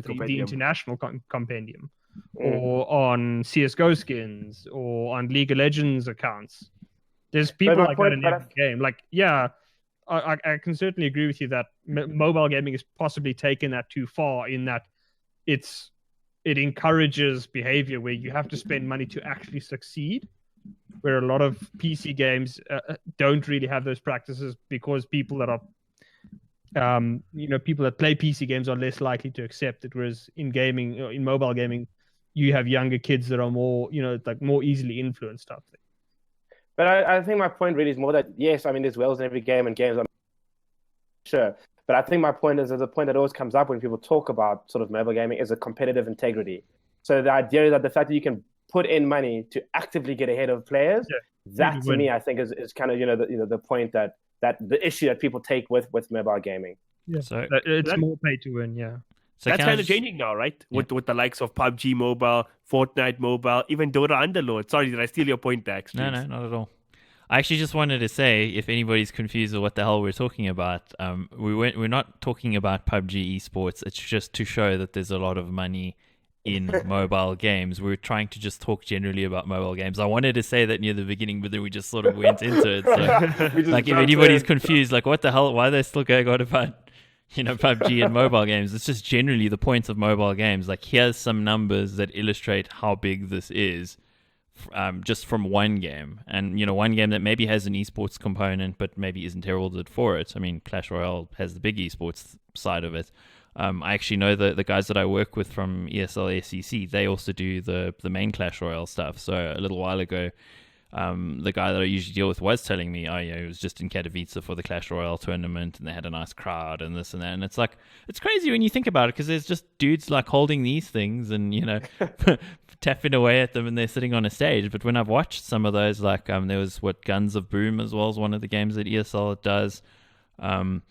international compendium, or on CS:GO skins, or on League of Legends accounts. There's people like that in every game. I can certainly agree with you that mobile gaming is possibly taken that too far, in that it encourages behavior where you have to spend money to actually succeed, where a lot of PC games don't really have those practices, because people that are people that play PC games are less likely to accept it. Whereas in gaming, in mobile gaming, you have younger kids that are more, more easily influenced stuff. But I think my point really is more that, yes, I mean, there's whales in every game, and games are sure. But I think my point is, there's a point that always comes up when people talk about sort of mobile gaming, is a competitive integrity. So the idea is that the fact that you can put in money to actively get ahead of players. That to win. me, I think, is kind of the point that the issue that people take with mobile gaming. Yeah, So it's more pay to win. Yeah. So that's kind of changing now, right? With the likes of PUBG Mobile, Fortnite Mobile, even Dota Underlord. Sorry, did I steal your point there? No, not at all. I actually just wanted to say, if anybody's confused with what the hell we're talking about, we're not talking about PUBG esports. It's just to show that there's a lot of money in mobile games. We're trying to just talk generally about mobile games. I wanted to say that near the beginning, but then we just sort of went into it. So, like, if anybody's confused, like, what the hell? Why are they still going on about PUBG and mobile games? It's just generally the point of mobile games. Like, here's some numbers that illustrate how big this is, just from one game. And, one game that maybe has an esports component, but maybe isn't heralded for it. I mean, Clash Royale has the big esports side of it. I actually know the guys that I work with from ESL SEC, they also do the main Clash Royale stuff. So a little while ago, the guy that I usually deal with was telling me, he was just in Katowice for the Clash Royale tournament, and they had a nice crowd and this and that. And it's like, it's crazy when you think about it, because there's just dudes like holding these things and, tapping away at them, and they're sitting on a stage. But when I've watched some of those, like there was Guns of Boom as well as one of the games that ESL does. No,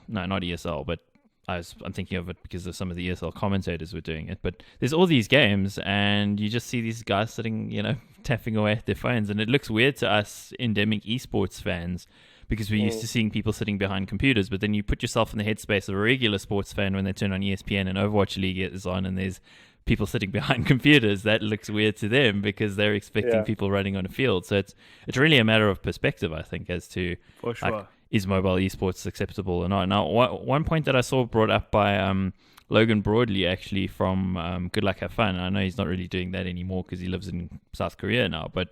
not ESL, but I'm thinking of it because of some of the ESL commentators were doing it. But there's all these games, and you just see these guys sitting, tapping away at their phones, and it looks weird to us endemic esports fans, because we're used to seeing people sitting behind computers. But then you put yourself in the headspace of a regular sports fan when they turn on ESPN and Overwatch League is on, and there's people sitting behind computers. That looks weird to them because they're expecting people running on a field. So it's really a matter of perspective, I think, as to for sure. Like, is mobile esports acceptable or not? Now, one point that I saw brought up by Logan Broadley, actually, from Good Luck Have Fun. I know he's not really doing that anymore because he lives in South Korea now, but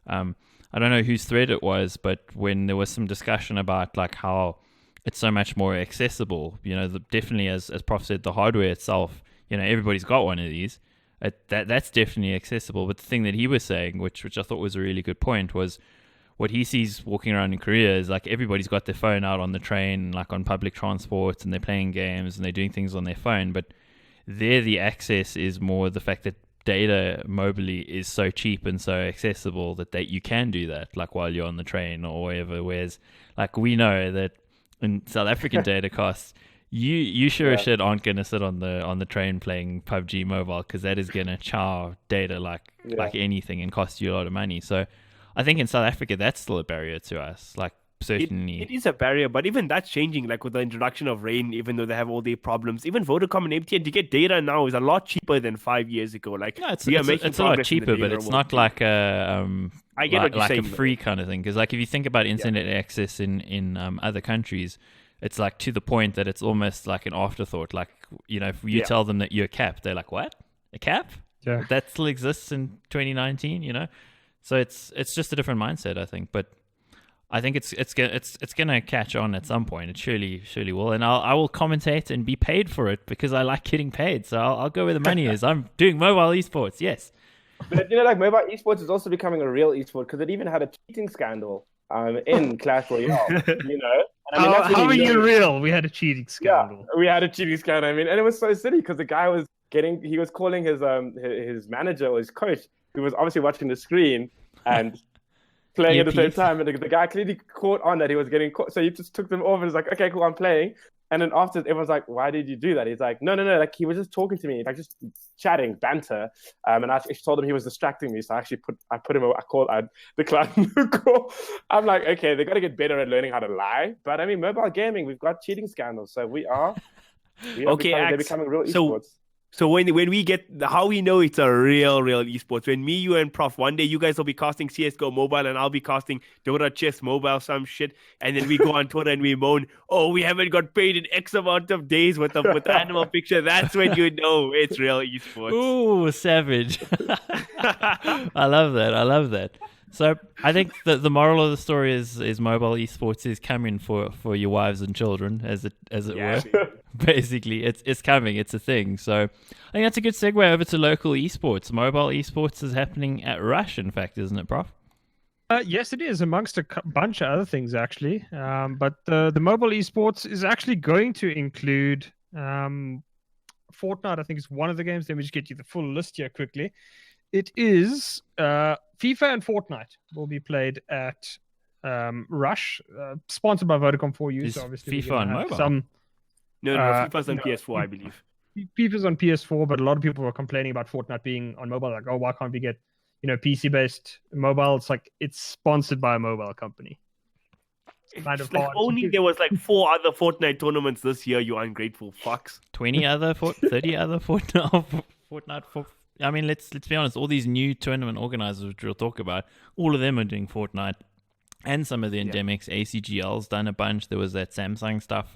I don't know whose thread it was, but when there was some discussion about like how it's so much more accessible, definitely as Prof said, the hardware itself, everybody's got one of these. That's definitely accessible. But the thing that he was saying, which I thought was a really good point, was what he sees walking around in Korea is like everybody's got their phone out on the train, like on public transport, and they're playing games and they're doing things on their phone. But there, the access is more the fact that data mobily is so cheap and so accessible that you can do that, like while you're on the train or wherever. Whereas, like, we know that in South African data costs, you sure as shit aren't going to sit on the train playing PUBG Mobile, because that is going to chow data like anything and cost you a lot of money. So I think in South Africa, that's still a barrier to us. Like, certainly. It is a barrier, but even that's changing, like with the introduction of Rain, even though they have all their problems. Even Vodacom and MTN, to get data now is a lot cheaper than 5 years ago. Like, no, it's a lot cheaper, but it's not like a I get what you're saying, a free kind of thing. Because like if you think about internet access in other countries, it's like to the point that it's almost like an afterthought. Like, if you tell them that you're capped, they're like, what? A cap? Yeah. That still exists in 2019, So it's just a different mindset, I think. But I think it's gonna catch on at some point. It surely will, and I will commentate and be paid for it because I like getting paid. So I'll go where the money is. I'm doing mobile esports, yes. But like mobile esports is also becoming a real esport, because it even had a cheating scandal in Clash Royale. And I mean, that's how are you real? We had a cheating scandal. Yeah, we had a cheating scandal. I mean, and it was so silly because the guy was calling his manager or his coach, who was obviously watching the screen and playing at the same time. And the guy clearly caught on that he was getting caught. So he just took them off and was like, okay, cool, I'm playing. And then after, everyone's like, why did you do that? He's like, no. Like, he was just talking to me, like just chatting, banter. And I actually told him he was distracting me. So I declined the call. I'm like, okay, they got to get better at learning how to lie. But I mean, mobile gaming, we've got cheating scandals. So they're becoming real esports. So when we get how we know it's a real esports, when me, you, and Prof, one day you guys will be casting CSGO mobile and I'll be casting Dota Chess mobile, some shit, and then we go on Twitter and we moan, oh, we haven't got paid in X amount of days with the animal picture. That's when you know it's real esports. Ooh, savage. I love that. So I think the moral of the story is mobile esports is coming for your wives and children, as it were. Basically, it's coming. It's a thing. So I think that's a good segue over to local esports. Mobile esports is happening at Rush, in fact, isn't it, Prof? Yes, it is, amongst a bunch of other things, actually. But the mobile esports is actually going to include Fortnite. I think is one of the games. Let me just get you the full list here quickly. It is FIFA and Fortnite will be played at Rush, sponsored by Vodacom for you. Is So obviously FIFA on mobile? No, FIFA's on no, PS4, I believe. FIFA's on PS4, but a lot of people were complaining about Fortnite being on mobile. Like, oh, why can't we get PC-based mobile? It's like it's sponsored by a mobile company. Kind of Like hard only there was like 4 other Fortnite tournaments this year, you ungrateful fucks. 30 other Fortnite. I mean, let's be honest. All these new tournament organizers, which we'll talk about, all of them are doing Fortnite, and some of the endemics. ACGL's done a bunch. There was that Samsung stuff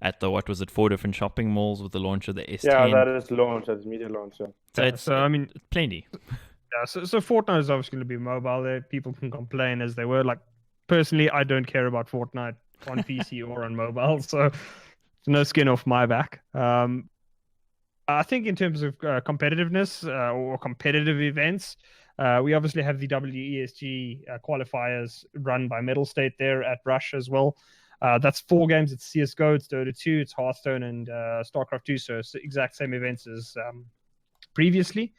at the 4 different shopping malls with the launch of the S10. Yeah, that is launch. That's media launch. Yeah. So I mean, plenty. Yeah, so Fortnite is obviously going to be mobile. There, people can complain as they were. Like, personally, I don't care about Fortnite on PC or on mobile, so no skin off my back. I think in terms of competitiveness or competitive events, we obviously have the WESG qualifiers run by Metal State there at Rush as well. That's 4 games. It's CSGO, it's Dota 2, it's Hearthstone, and StarCraft 2. So it's the exact same events as previously.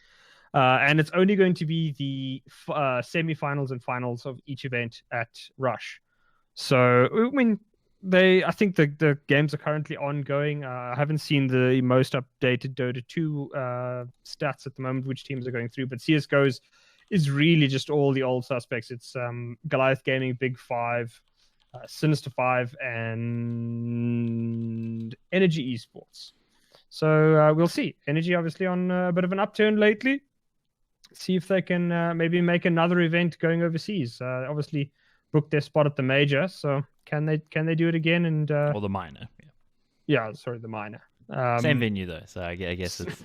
And it's only going to be the semi-finals and finals of each event at Rush. So, I mean, I think the games are currently ongoing. I haven't seen the most updated Dota 2 stats at the moment, which teams are going through. But CSGO is really just all the old suspects. It's Goliath Gaming, Big 5, Sinister 5, and Energy Esports. So we'll see. Energy obviously on a bit of an upturn lately. See if they can maybe make another event going overseas. Obviously booked their spot at the major, so can they do it again? And or the minor. The minor. Same venue though, so I guess it's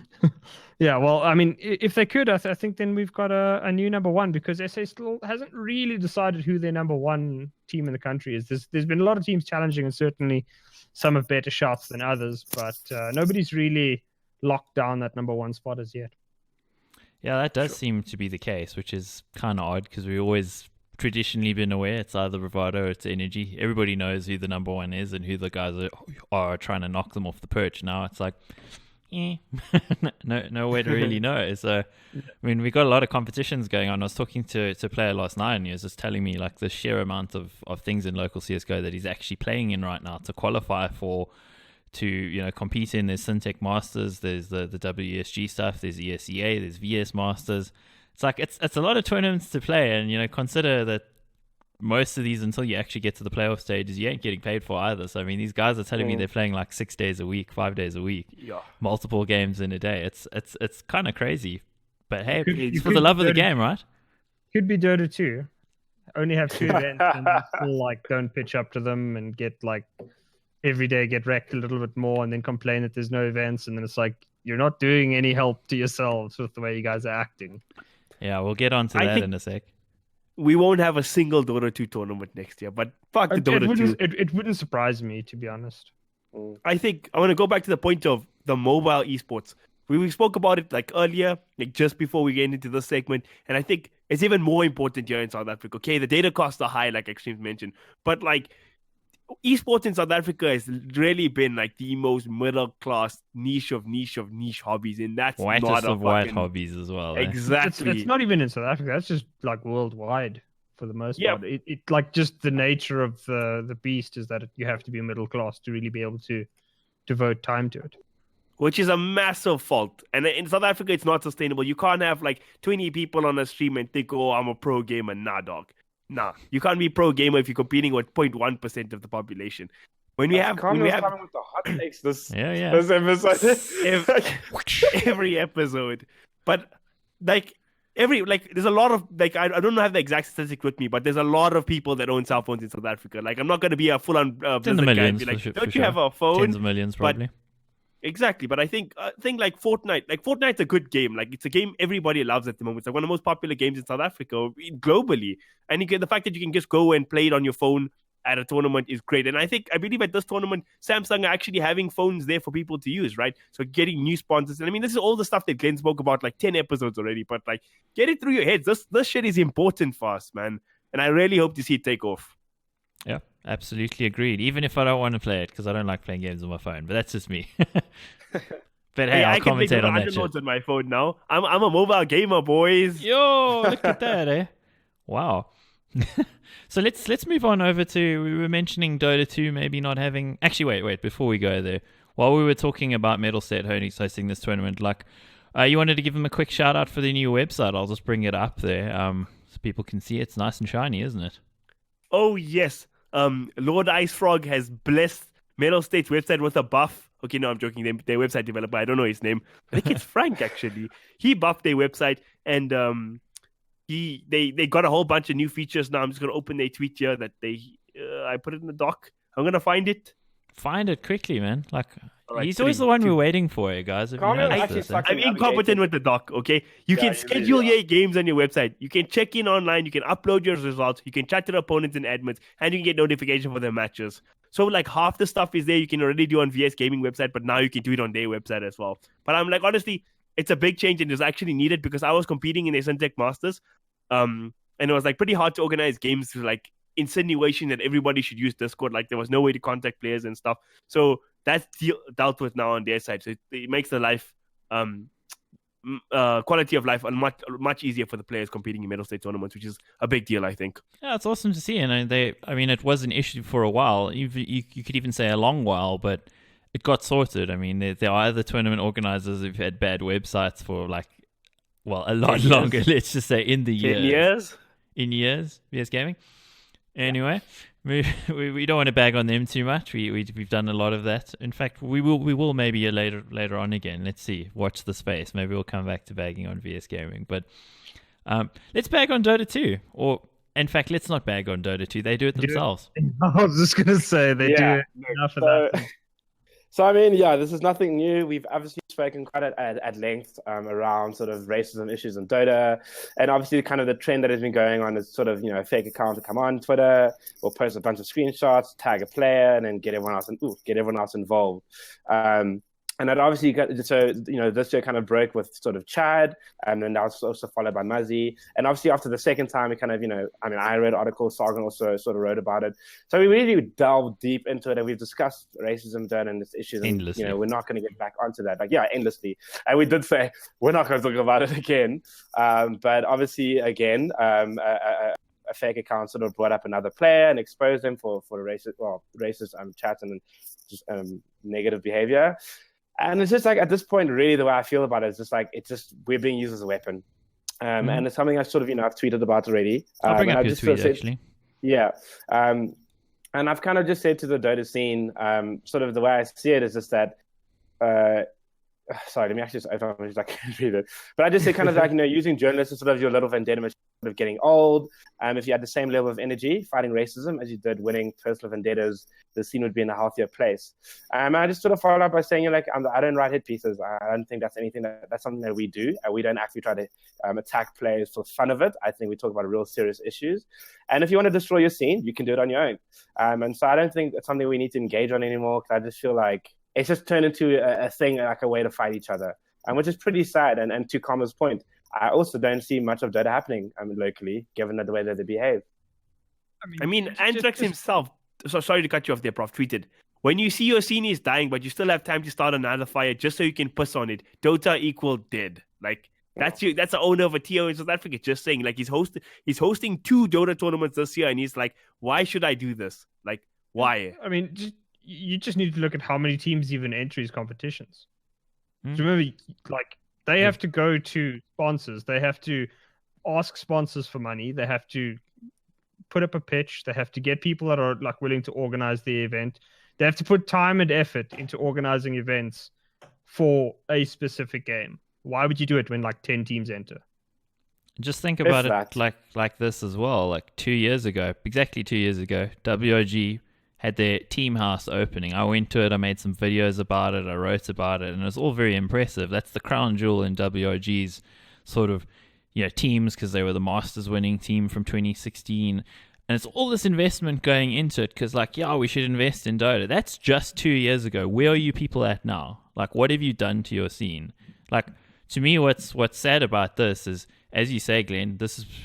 yeah. Well, I mean, if they could, I think then we've got a new number one, because SA still hasn't really decided who their number one team in the country is. There's been a lot of teams challenging, and certainly some have better shots than others, but nobody's really locked down that number one spot as yet. Yeah, that does seem to be the case, which is kind of odd because we've always traditionally been aware it's either Bravado or it's Energy. Everybody knows who the number one is and who the guys are trying to knock them off the perch. Now it's like, no way to really know. So, I mean, we got a lot of competitions going on. I was talking to a player last night, and he was just telling me like the sheer amount of things in local CSGO that he's actually playing in right now to qualify to compete in. There's Syntech Masters, there's the WESG stuff, there's ESEA, there's VS Masters. It's like it's a lot of tournaments to play, and consider that most of these, until you actually get to the playoff stages, you ain't getting paid for either. So I mean, these guys are telling me they're playing like 6 days a week, 5 days a week, multiple games in a day. It's kind of crazy, but hey, it's for the love of the game, right? Could be Dota 2. Only have 2 events, and still like don't pitch up to them and get like every day get wrecked a little bit more, and then complain that there's no events, and then it's like you're not doing any help to yourselves with the way you guys are acting. Yeah, we'll get on to that in a sec. We won't have a single Dota 2 tournament next year, but fuck the Dota 2. It wouldn't surprise me, to be honest. I think I want to go back to the point of the mobile esports. We spoke about it like earlier, like just before we get into this segment, and I think it's even more important here in South Africa. Okay, the data costs are high, like Axtremes mentioned, but like esports in South Africa has really been like the most middle class niche of niche hobbies, and that's not a white hobbies as well. Exactly. It's not even in South Africa. That's just like worldwide for the most part. It like just the nature of the beast is that you have to be middle class to really be able to devote time to it. Which is a massive fault. And in South Africa, it's not sustainable. You can't have like 20 people on a stream and think, oh, I'm a pro gamer. Nah, dog. Nah, you can't be pro gamer if you're competing with 0.1% of the population. When we have coming with the hot takes this episode, every episode, but like there's a lot of like I don't have the exact statistic with me, but there's a lot of people that own cell phones in South Africa. Like I'm not going to be a full on in the millions. Like, don't you have a phone? Tens of millions, probably. Exactly, but I think like Fortnite's a good game. Like it's a game everybody loves at the moment. It's like one of the most popular games in South Africa globally, and the fact that you can just go and play it on your phone at a tournament is great. And I believe at this tournament, Samsung are actually having phones there for people to use, right? So getting new sponsors, and I mean this is all the stuff that Glenn spoke about like 10 episodes already. But like get it through your heads. This shit is important for us, man, and I really hope to see it take off. Yeah, absolutely agreed. Even if I don't want to play it because I don't like playing games on my phone, but that's just me. But hey, I'll I can make commentate on that underlords shit. on my phone now. I'm a mobile gamer, boys. Yo, look at that, eh? Wow. So let's move on over to, we were mentioning Dota 2 maybe not having, actually wait, before we go there, while we were talking about Metalset hosting this tournament, like, you wanted to give them a quick shout out for the new website. I'll just bring it up there so people can see it. It's nice and shiny, isn't it? Oh yes. Lord Ice Frog has blessed Metal State's website with a buff. Okay, no, I'm joking. Their website developer, I don't know his name. I think it's Frank actually. He buffed their website, and they got a whole bunch of new features. Now I'm just gonna open their tweet here that I put it in the doc. I'm gonna find it. Find it quickly, man. Like, Right, he's always 3, the one 2. we're waiting for, you guys. Have you Kaameel noticed actually this, eh? sucks I'm incompetent with the doc, okay? You can you schedule really your games on your website. You can check in online. You can upload your results. You can chat to the opponents and admins, and you can get notification for their matches. So, like, half the stuff is there you can already do on VS Gaming website, but now you can do it on their website as well. But I'm like, honestly, it's a big change and it's actually needed because I was competing in the Syntech Masters, and it was, like, pretty hard to organize games through, like, insinuation that everybody should use Discord. Like, there was no way to contact players and stuff. So that's dealt with now on their side. So it makes the life, quality of life much easier for the players competing in Metal State tournaments, which is a big deal, I think. Yeah, it's awesome to see. And it was an issue for a while. You could even say a long while, but it got sorted. I mean, there are other tournament organizers who've had bad websites for, like, well, a lot longer. Let's just say in the 10 years? In years, VS Gaming. Anyway, we don't want to bag on them too much. We've done a lot of that. In fact, we will maybe later on again. Let's see. Watch the space. Maybe we'll come back to bagging on VS Gaming. But let's bag on Dota 2. Or, in fact, let's not bag on Dota 2. They do it themselves. I was just gonna say they do enough of that. So, I mean, yeah, this is nothing new. We've obviously spoken quite at length around sort of racism issues in Dota. And obviously kind of the trend that has been going on is sort of, a fake account to come on Twitter or post a bunch of screenshots, tag a player, and then get everyone else involved. And that obviously this year kind of broke with sort of Chad, and then that was also followed by Muzzy. And obviously after the second time, it kind of, I read articles, Sargon also sort of wrote about it. So we really delved deep into it, and we've discussed racism and its issues. Endlessly. And, we're not going to get back onto that. Endlessly. And we did say, we're not going to talk about it again. But obviously, again, a fake account sort of brought up another player and exposed them for racist chat and just negative behavior. And it's just like, at this point, really the way I feel about it is just we're being used as a weapon. And it's something I sort of, I've tweeted about already. I'll bring up your tweet, actually. Yeah. And I've kind of just said to the Dota scene, sort of the way I see it is just that, sorry, let me actually just open up, I can't read it. But I just say kind of like, using journalists as sort of your little vendetta machine, sort of getting old. If you had the same level of energy fighting racism as you did winning personal vendettas, the scene would be in a healthier place. And I just sort of followed up by saying, I don't write hit pieces. I don't think that's anything that's something that we do. We don't actually try to attack players for fun of it. I think we talk about real serious issues. And if you want to destroy your scene, you can do it on your own. And so I don't think it's something we need to engage on anymore, because I just feel like it's just turned into a thing, like a way to fight each other, which is pretty sad. And to Kameel's point, I also don't see much of Dota happening locally, given the way that they behave. I mean, Anthrax himself, so sorry to cut you off there, Prof, tweeted, when you see your scene is dying, but you still have time to start another fire just so you can piss on it, Dota equal dead. Like, that's the owner of a TO in South Africa just saying, like, he's hosting 2 Dota tournaments this year, and he's like, why should I do this? Like, why? I mean, you just need to look at how many teams even enter his competitions. So remember, like, they have to go to sponsors. They have to ask sponsors for money. They have to put up a pitch. They have to get people that are like willing to organize the event. They have to put time and effort into organizing events for a specific game. Why would you do it when like 10 teams enter? Just think about it like this as well. Like 2 years ago, exactly 2 years ago, WOG had their team house opening. I went to it, I made some videos about it, I wrote about it, and it was all very impressive. That's the crown jewel in WOG's sort of, teams, because they were the Masters winning team from 2016. And it's all this investment going into it because, we should invest in Dota. That's just 2 years ago. Where are you people at now? Like, what have you done to your scene? Like, to me, what's sad about this is, as you say, Glenn,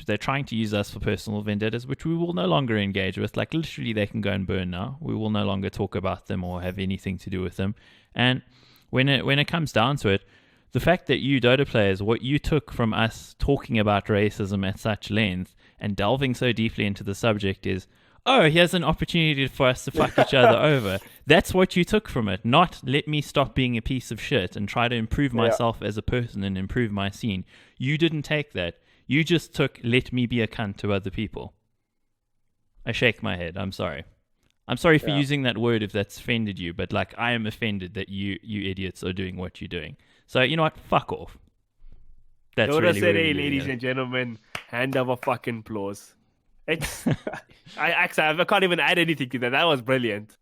they're trying to use us for personal vendettas, which we will no longer engage with. Like, literally, they can go and burn now. We will no longer talk about them or have anything to do with them. And when it comes down to it, the fact that you Dota players, what you took from us talking about racism at such length and delving so deeply into the subject is, oh, here's an opportunity for us to fuck each other over. That's what you took from it, not let me stop being a piece of shit and try to improve myself as a person and improve my scene. You didn't take that. You just took let me be a cunt to other people. I shake my head. I'm sorry. I'm sorry for using that word if that's offended you, but like I am offended that you idiots are doing what you're doing. So you know what? Fuck off. That's Dota really, said, really, hey, really ladies and gentlemen, hand of a fucking applause. It's I can't even add anything to that. That was brilliant.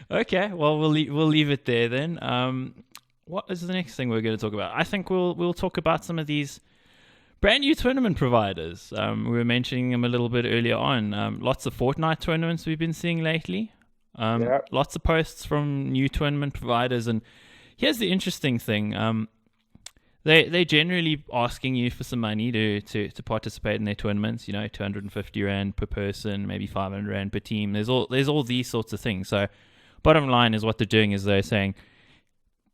Okay, well we'll leave it there then. What is the next thing we're going to talk about? I think we'll talk about some of these brand new tournament providers. We were mentioning them a little bit earlier on. Lots of Fortnite tournaments we've been seeing lately. Lots of posts from new tournament providers, and here's the interesting thing. They're generally asking you for some money to participate in their tournaments. 250 Rand per person, maybe 500 Rand per team. There's all these sorts of things. So bottom line is what they're doing is they're saying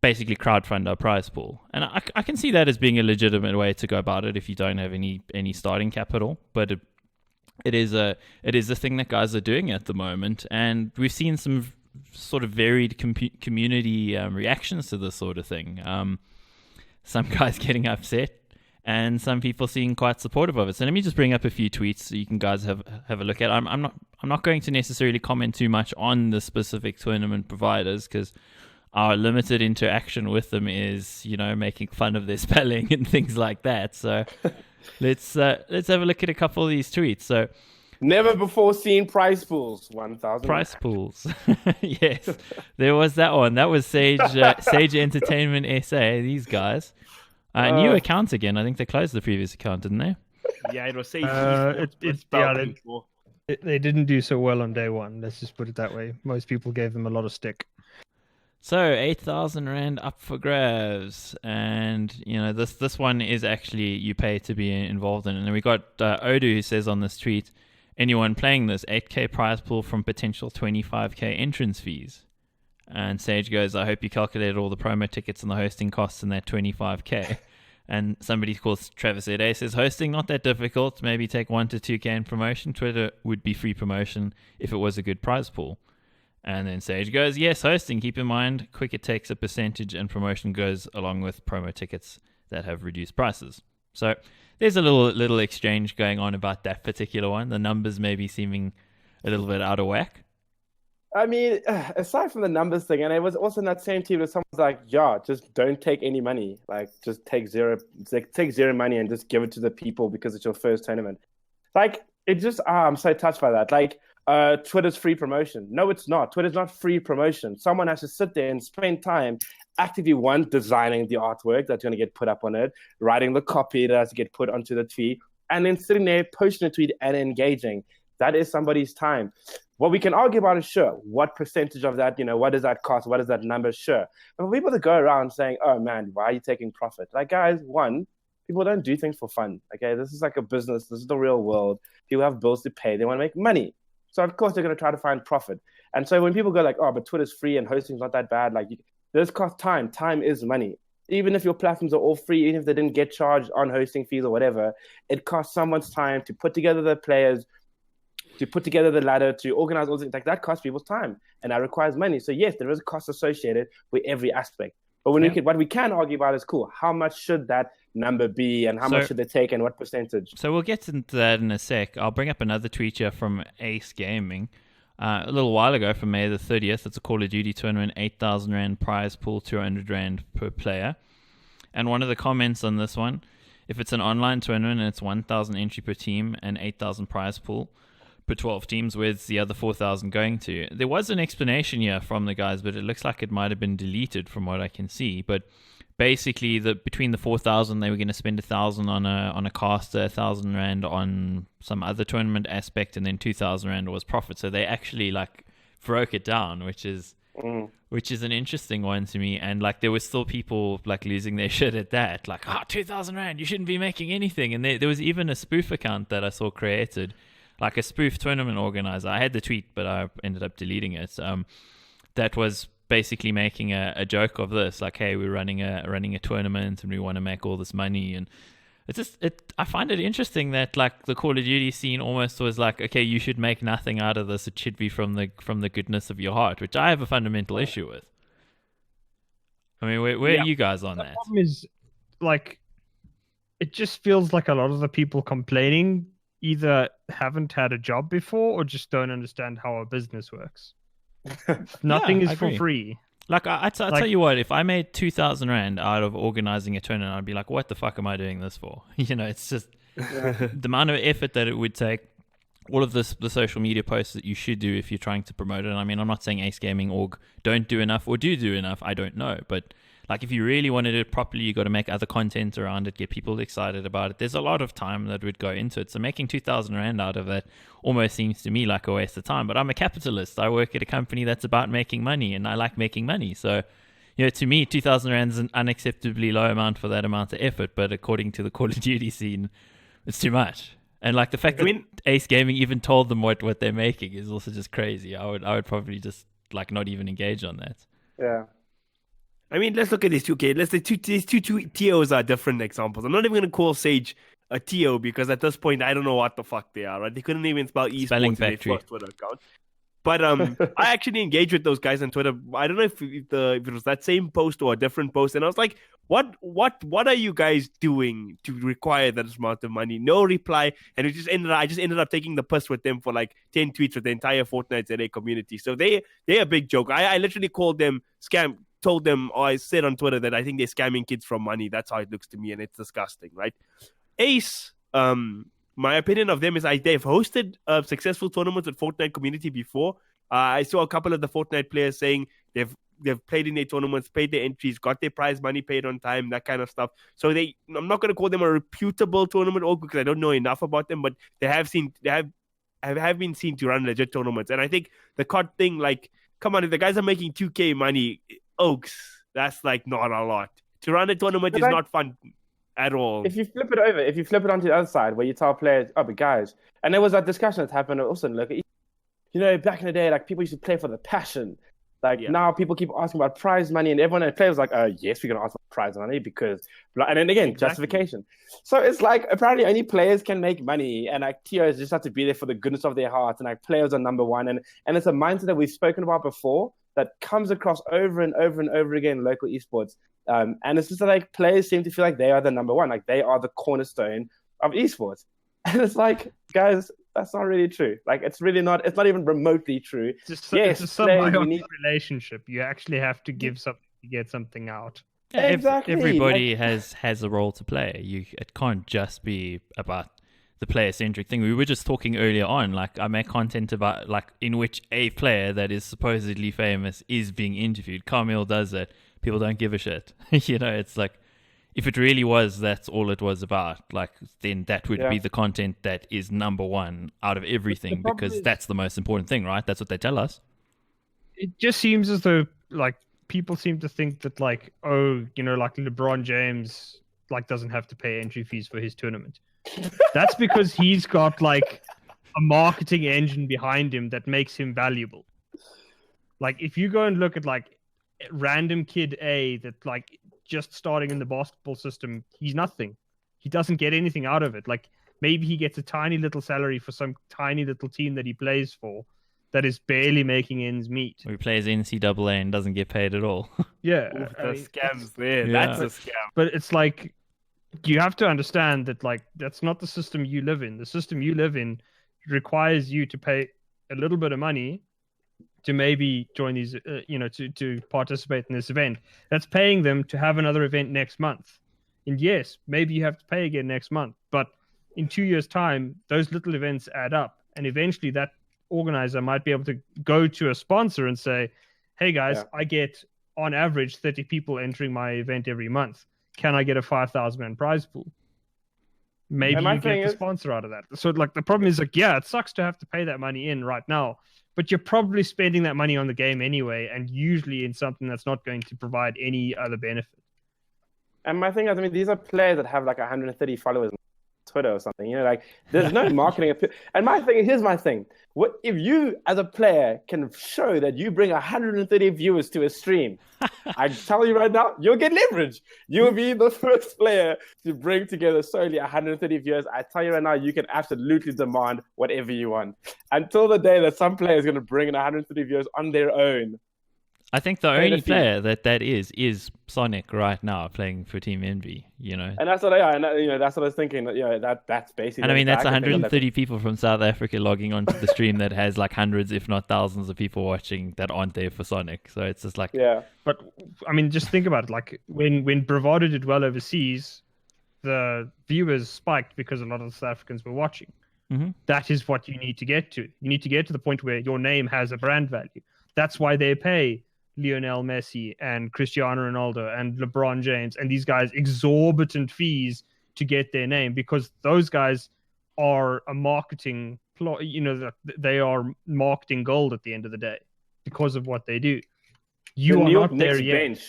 basically crowdfund our prize pool. And I can see that as being a legitimate way to go about it if you don't have any starting capital. But it is a thing that guys are doing at the moment. And we've seen some sort of varied community reactions to this sort of thing. Some guys getting upset and some people seeing quite supportive of it. So let me just bring up a few tweets so you can guys have a look at. I'm not going to necessarily comment too much on the specific tournament providers because our limited interaction with them is, making fun of their spelling and things like that. So let's have a look at a couple of these tweets. So never before seen prize pools. 1,000 prize pools. Yes, there was that one. That was Sage Entertainment SA. These guys. New account again. I think they closed the previous account, didn't they? Yeah, it was Sage. They didn't do so well on day one. Let's just put it that way. Most people gave them a lot of stick. So 8,000 Rand up for grabs, and this one is actually you pay to be involved in. And then we got Odu who says on this tweet, anyone playing this 8k prize pool from potential 25k entrance fees. And Sage goes, I hope you calculated all the promo tickets and the hosting costs in that 25k. And somebody called Travis Ede says, hosting not that difficult, maybe take 1 to 2k in promotion. Twitter would be free promotion if it was a good prize pool. And then Sage goes, yes, hosting, keep in mind, Quicker takes a percentage and promotion goes along with promo tickets that have reduced prices. So there's a little exchange going on about that particular one. The numbers may be seeming a little bit out of whack. I mean, aside from the numbers thing, and it was also in that same team where someone's like, yeah, just don't take any money. Like, just take zero money and just give it to the people because it's your first tournament. Like, it just, I'm so touched by that. Like, Twitter's free promotion. No, it's not. Twitter's not free promotion. Someone has to sit there and spend time actively, designing the artwork that's going to get put up on it, writing the copy that has to get put onto the tweet, and then sitting there, posting a tweet and engaging. That is somebody's time. What we can argue about is, sure, what percentage of that, what does that cost? What is that number? Sure. But for people to go around saying, oh, man, why are you taking profit? Like, guys, people don't do things for fun, okay? This is like a business. This is the real world. People have bills to pay. They want to make money. So, of course, they're going to try to find profit. And so when people go like, oh, but Twitter's free and hosting's not that bad, like, this costs time. Time is money. Even if your platforms are all free, even if they didn't get charged on hosting fees or whatever, it costs someone's time to put together the players, to put together the ladder, to organize all things. Like, that costs people's time, and that requires money. So, yes, there is a cost associated with every aspect. But what we can argue about is, cool, how much should that number be and how much should they take and what percentage? So we'll get into that in a sec. I'll bring up another tweet here from Ace Gaming. A little while ago, from May the 30th, it's a Call of Duty tournament, 8,000 Rand prize pool, 200 Rand per player. And one of the comments on this one, if it's an online tournament and it's 1,000 entry per team and 8,000 prize pool per 12 teams, where's the other 4,000 going to? There was an explanation here from the guys, but it looks like it might have been deleted from what I can see. But basically, between the 4,000, they were going to spend 1,000 on a caster, 1,000 Rand on some other tournament aspect, and then 2,000 Rand was profit. So they actually broke it down, which is an interesting one to me. And there were still people losing their shit at that, 2,000 Rand, you shouldn't be making anything. And there was even a spoof account that I saw created, a spoof tournament organizer. I had the tweet, but I ended up deleting it. That was basically making a joke of this, like, hey, we're running a tournament and we want to make all this money. And I find it interesting that like the Call of Duty scene almost was like, okay, you should make nothing out of this. It should be from the goodness of your heart, which I have a fundamental issue with. I mean, where are you guys on that? The problem is, like, it just feels like a lot of the people complaining either haven't had a job before or just don't understand how a business works. Nothing is for free. Like, I tell you what, if I made 2,000 Rand out of organizing a tournament, I'd be like, what the fuck am I doing this for? It's just the amount of effort that it would take, all of the social media posts that you should do if you're trying to promote it. I mean, I'm not saying Ace Gaming Org don't do enough or do enough. I don't know. But like, if you really want to do it properly, you got to make other content around it, get people excited about it. There's a lot of time that would go into it. So making 2,000 Rand out of it almost seems to me like a waste of time. But I'm a capitalist. I work at a company that's about making money, and I like making money. So, to me, 2,000 Rand is an unacceptably low amount for that amount of effort. But according to the Call of Duty scene, it's too much. And like the fact that Ace Gaming even told them what they're making is also just crazy. I would probably just like not even engage on that. Yeah. I mean, let's look at these two. Okay, these two TOs are different examples. I'm not even going to call Sage a TO because at this point, I don't know what the fuck they are. Right? They couldn't even spell esports in their first Twitter account. But I actually engaged with those guys on Twitter. I don't know if it was that same post or a different post, and I was like, "What are you guys doing to require that amount of money?" No reply, and I just ended up taking the piss with them for like 10 tweets with the entire Fortnite ZA community. So they're a big joke. I literally called them scam. Told them, or I said on Twitter that I think they're scamming kids from money. That's how it looks to me, and it's disgusting, right? Ace, my opinion of them is they've hosted successful tournaments with Fortnite community before. I saw a couple of the Fortnite players saying they've played in their tournaments, paid their entries, got their prize money paid on time, that kind of stuff. So I'm not going to call them a reputable tournament org because I don't know enough about them, but they have been seen to run legit tournaments. And I think the COD thing, like, come on, if the guys are making 2K money, Oaks, that's like not a lot. To run a tournament is not fun at all. If you flip it onto the other side where you tell players, oh, but guys, and there was that discussion that happened also, look, back in the day, like, people used to play for the passion. Like, now people keep asking about prize money, and everyone players like, yes, we're going to ask for prize money because, and then again, justification. So it's like, apparently only players can make money, and like TOs just have to be there for the goodness of their heart, and like players are number one, and it's a mindset that we've spoken about before that comes across over and over and over again in local esports. And it's just that, like, players seem to feel like they are the number one, like they are the cornerstone of esports. And it's like, guys, that's not really true. Like, it's not even remotely true. It's a symbiotic relationship. You actually have to give something to get something out. Yeah, exactly. Everybody has a role to play. It can't just be about the player-centric thing. We were just talking earlier on, like, I make content about, like, in which a player that is supposedly famous is being interviewed. Kaameel does it. People don't give a shit. It's like, if it really was, that's all it was about, like, then that would be the content that is number one out of everything, because that's the most important thing, right? That's what they tell us. It just seems as though, like, people seem to think that, like, like LeBron James, like, doesn't have to pay entry fees for his tournament. That's because he's got, like, a marketing engine behind him that makes him valuable. Like, if you go and look at, like, random kid A that, like, just starting in the basketball system, he's nothing. He doesn't get anything out of it. Like, maybe he gets a tiny little salary for some tiny little team that he plays for that is barely making ends meet. Or he plays NCAA and doesn't get paid at all. Yeah. Scams there. Yeah. That's a scam. But it's like, you have to understand that, like, that's not the system you live in. The system you live in requires you to pay a little bit of money to maybe join these, to participate in this event. That's paying them to have another event next month. And yes, maybe you have to pay again next month, but in 2 years' time, those little events add up. And eventually that organizer might be able to go to a sponsor and say, hey guys, I get on average 30 people entering my event every month. Can I get a 5,000 man prize pool? Maybe you get the sponsor out of that. So, like, the problem is, like, it sucks to have to pay that money in right now, but you're probably spending that money on the game anyway, and usually in something that's not going to provide any other benefit. And my thing is, these are players that have like 130 followers. Twitter or something. You know, like there's no marketing. And here's my thing. What if you, as a player, can show that you bring 130 viewers to a stream? I tell you right now, you'll get leverage. You'll be the first player to bring together solely 130 viewers. I tell you right now, you can absolutely demand whatever you want. Until the day that some player is going to bring in 130 viewers on their own. I think the only player that is Sonic right now playing for Team Envy, you know. And that's what that's what I was thinking. That's basically. And I mean, that's 130 people from South Africa logging onto the stream that has like hundreds, if not thousands, of people watching that aren't there for Sonic. So it's just like, yeah. But I mean, just think about it. Like when Bravado did well overseas, the viewers spiked because a lot of the South Africans were watching. Mm-hmm. That is what you need to get to. You need to get to the point where your name has a brand value. That's why they pay Lionel Messi and Cristiano Ronaldo and LeBron James and these guys exorbitant fees to get their name, because those guys are a marketing plot. You know, they are marketing gold at the end of the day because of what they do. You are not there yet.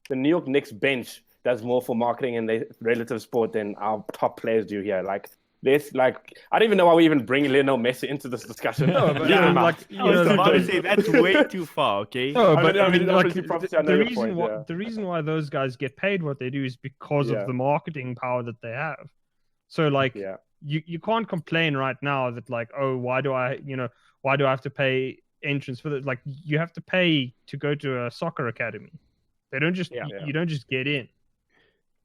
The New York Knicks bench does more for marketing in the relative sport than our top players do here. Like, this, like, I don't even know why we even bring Lionel Messi into this discussion. No, but I was about to say that's way too far. Okay. No, but I mean, like, the reason why those guys get paid what they do is because of the marketing power that they have. So, like, you can't complain right now that, like, oh, why do I have to pay entrance for that? Like, you have to pay to go to a soccer academy. They don't just you don't just get in.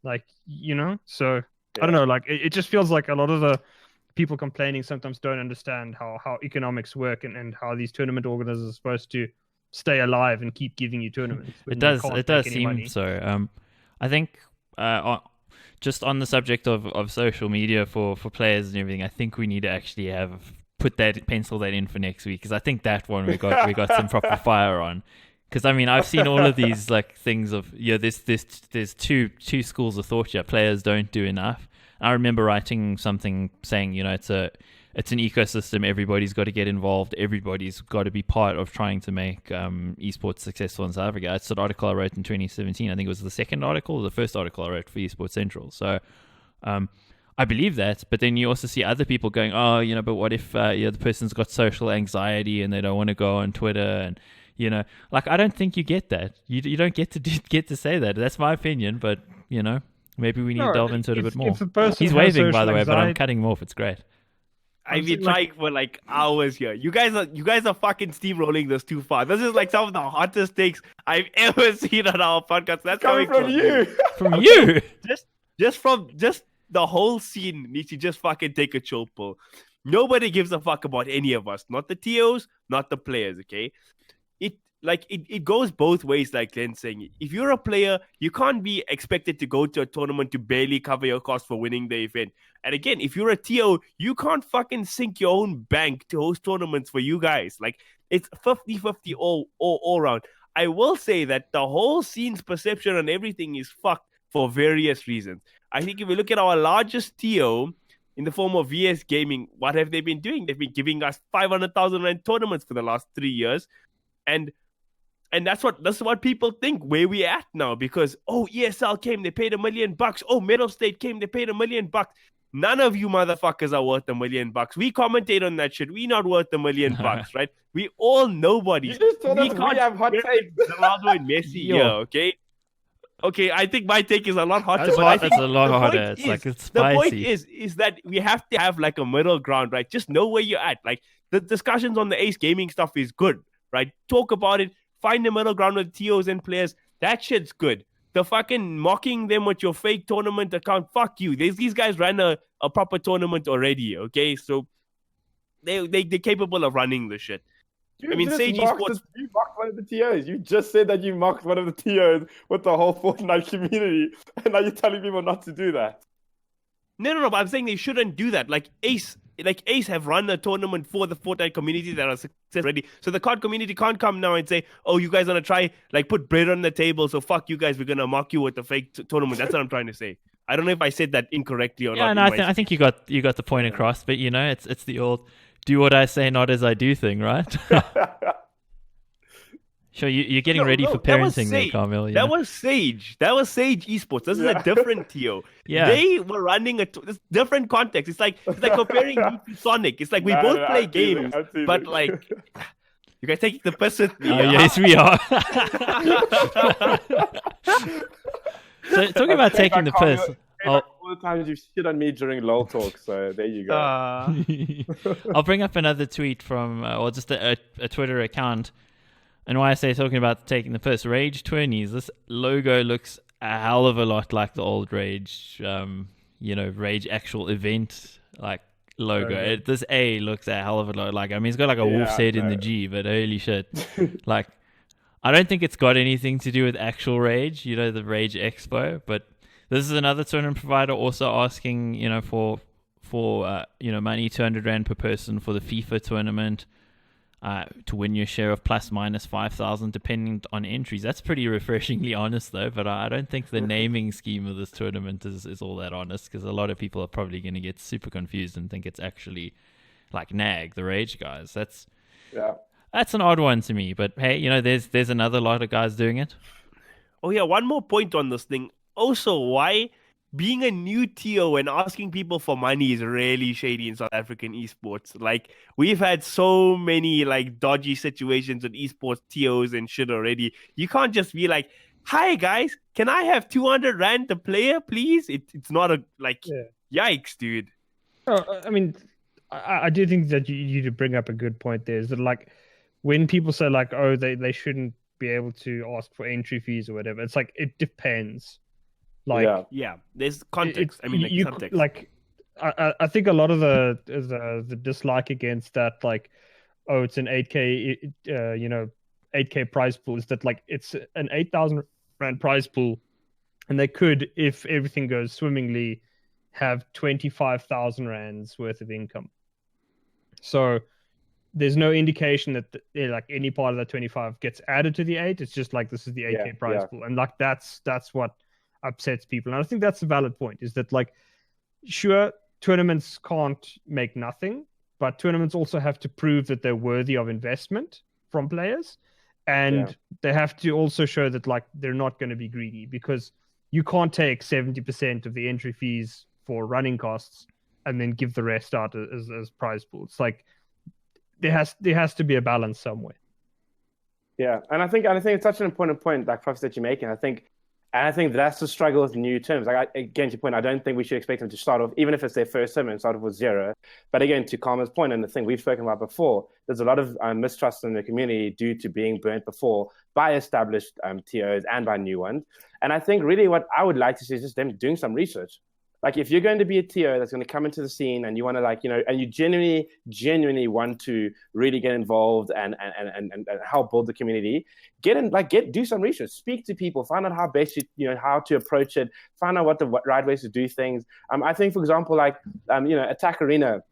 Like, you know, so. I don't know, like, it just feels like a lot of the people complaining sometimes don't understand how economics work and how these tournament organizers are supposed to stay alive and keep giving you tournaments. It does seem money. So. I think just on the subject of social media for players and everything, I think we need to actually pencil that in for next week, because I think that one we got some proper fire on. Because I mean, I've seen all of these like things of there's two schools of thought here. Players don't do enough. I remember writing something saying, you know, it's an ecosystem. Everybody's got to get involved. Everybody's got to be part of trying to make esports successful in South Africa. It's an article I wrote in 2017. I think it was the second article or the first article I wrote for Esports Central. So I believe that. But then you also see other people going, oh, you know, but what if the person's got social anxiety and they don't want to go on Twitter and. You know, like, I don't think you get that. You don't get to say that. That's my opinion, but, you know, maybe we need to delve into it a bit more. He's waving, by the way, but I'm cutting him off. It's great. I've been trying for like hours here. You guys are fucking steamrolling this too far. This is like some of the hottest takes I've ever seen on our podcast. That's coming from you. From you. Just the whole scene needs to just fucking take a chill pill. Nobody gives a fuck about any of us. Not the TOs, not the players, okay? It goes both ways, like Glenn's saying. If you're a player, you can't be expected to go to a tournament to barely cover your cost for winning the event. And again, if you're a TO, you can't fucking sink your own bank to host tournaments for you guys. Like, it's 50-50 all around. I will say that the whole scene's perception and everything is fucked for various reasons. I think if we look at our largest TO in the form of VS Gaming, what have they been doing? They've been giving us 500,000 rand tournaments for the last 3 years. And that's what people think where we at now, because ESL came, they paid $1 million. Metal State came, they paid $1 million. None of you motherfuckers are worth $1 million. We commentate on that shit. We not worth $1 million, right? We all nobodies. You just told us we have hot takes. Ronaldo and Messi here, okay? Okay, I think my take is a lot hotter. It's a lot hotter. It's like it's spicy. The point is that we have to have like a middle ground, right? Just know where you're at. Like, the discussions on the Ace Gaming stuff is good, right? Talk about it. Find the middle ground with TOs and players. That shit's good. The fucking mocking them with your fake tournament account, fuck you. These guys ran a proper tournament already, okay? So they're capable of running the shit. I mean, Sage Esports... You mocked one of the TOs. You just said that you mocked one of the TOs with the whole Fortnite community. And now you're telling people not to do that. No, but I'm saying they shouldn't do that. Like Ace have run a tournament for the Fortnite community that are successful already. So the COD community can't come now and say, oh, you guys want to try, like, put bread on the table, so fuck you guys, we're going to mock you with the fake tournament. That's what I'm trying to say. I don't know if I said that incorrectly or not. Yeah, no, I think you got the point across, but, you know, it's the old do what I say, not as I do thing, right? Sure, you're getting No, ready no, for that was parenting there, Sage. Kaameel. you That know? was Sage. That was Sage Esports. This is a different TO. Yeah. They were running this different context. It's like comparing me to Sonic. It's like we both play games, but like you guys taking the piss with me. Oh, yes, we are. So talking about taking the piss. All the times you shit on me during LOL talk, so there you go. I'll bring up another tweet from, or just a Twitter account. And why I say talking about taking the piss, Rage 20s, this logo looks a hell of a lot like the old Rage, Rage actual event like logo. Okay. This A looks a hell of a lot like, I mean, it's got like a wolf's head in the G, but holy shit. Like, I don't think it's got anything to do with actual Rage, the Rage Expo, but this is another tournament provider also asking, for money, 200 Rand per person for the FIFA tournament. To win your share of plus minus 5,000 depending on entries. That's pretty refreshingly honest though, but I don't think the naming scheme of this tournament is all that honest, because a lot of people are probably going to get super confused and think it's actually like NAG, the Rage guys. That's an odd one to me, but hey, there's another lot of guys doing it. Oh yeah, one more point on this thing. Also, why being a new TO and asking people for money is really shady in South African esports. Like, we've had so many like dodgy situations with esports TOs and shit already. You can't just be like, "Hi guys, can I have 200 Rand a player, please?" It's not yikes, dude. I mean, I do think that you to bring up a good point there. Is that like when people say like, oh, they shouldn't be able to ask for entry fees or whatever. It's like it depends. Like yeah, there's context. Context. Like I think a lot of the dislike against that, like, oh, it's an 8K 8K prize pool, is that like it's an 8,000 Rand prize pool, and they could, if everything goes swimmingly, have 25,000 Rands worth of income. So there's no indication that like any part of that 25 gets added to the 8. It's just like this is the 8K prize pool, and like that's what upsets people. And I think that's a valid point, is that like, sure, tournaments can't make nothing, but tournaments also have to prove that they're worthy of investment from players, and they have to also show that like they're not going to be greedy, because you can't take 70% of the entry fees for running costs and then give the rest out as prize pool. It's like there has to be a balance somewhere. Yeah, and I think it's such an important point, like Profeci, that you're making. I think that's the struggle with new terms. Like, again, to your point, I don't think we should expect them to start off, even if it's their first tournament, start off with 0. But again, to Kaameel's point, and the thing we've spoken about before, there's a lot of mistrust in the community due to being burnt before by established TOs and by new ones. And I think really what I would like to see is just them doing some research. Like, if you're going to be a TO that's going to come into the scene and you want to, like, and you genuinely want to really get involved and help build the community, do some research, speak to people, find out how best how to approach it, find out what the right ways to do things. I think, for example, like, Attack Arena,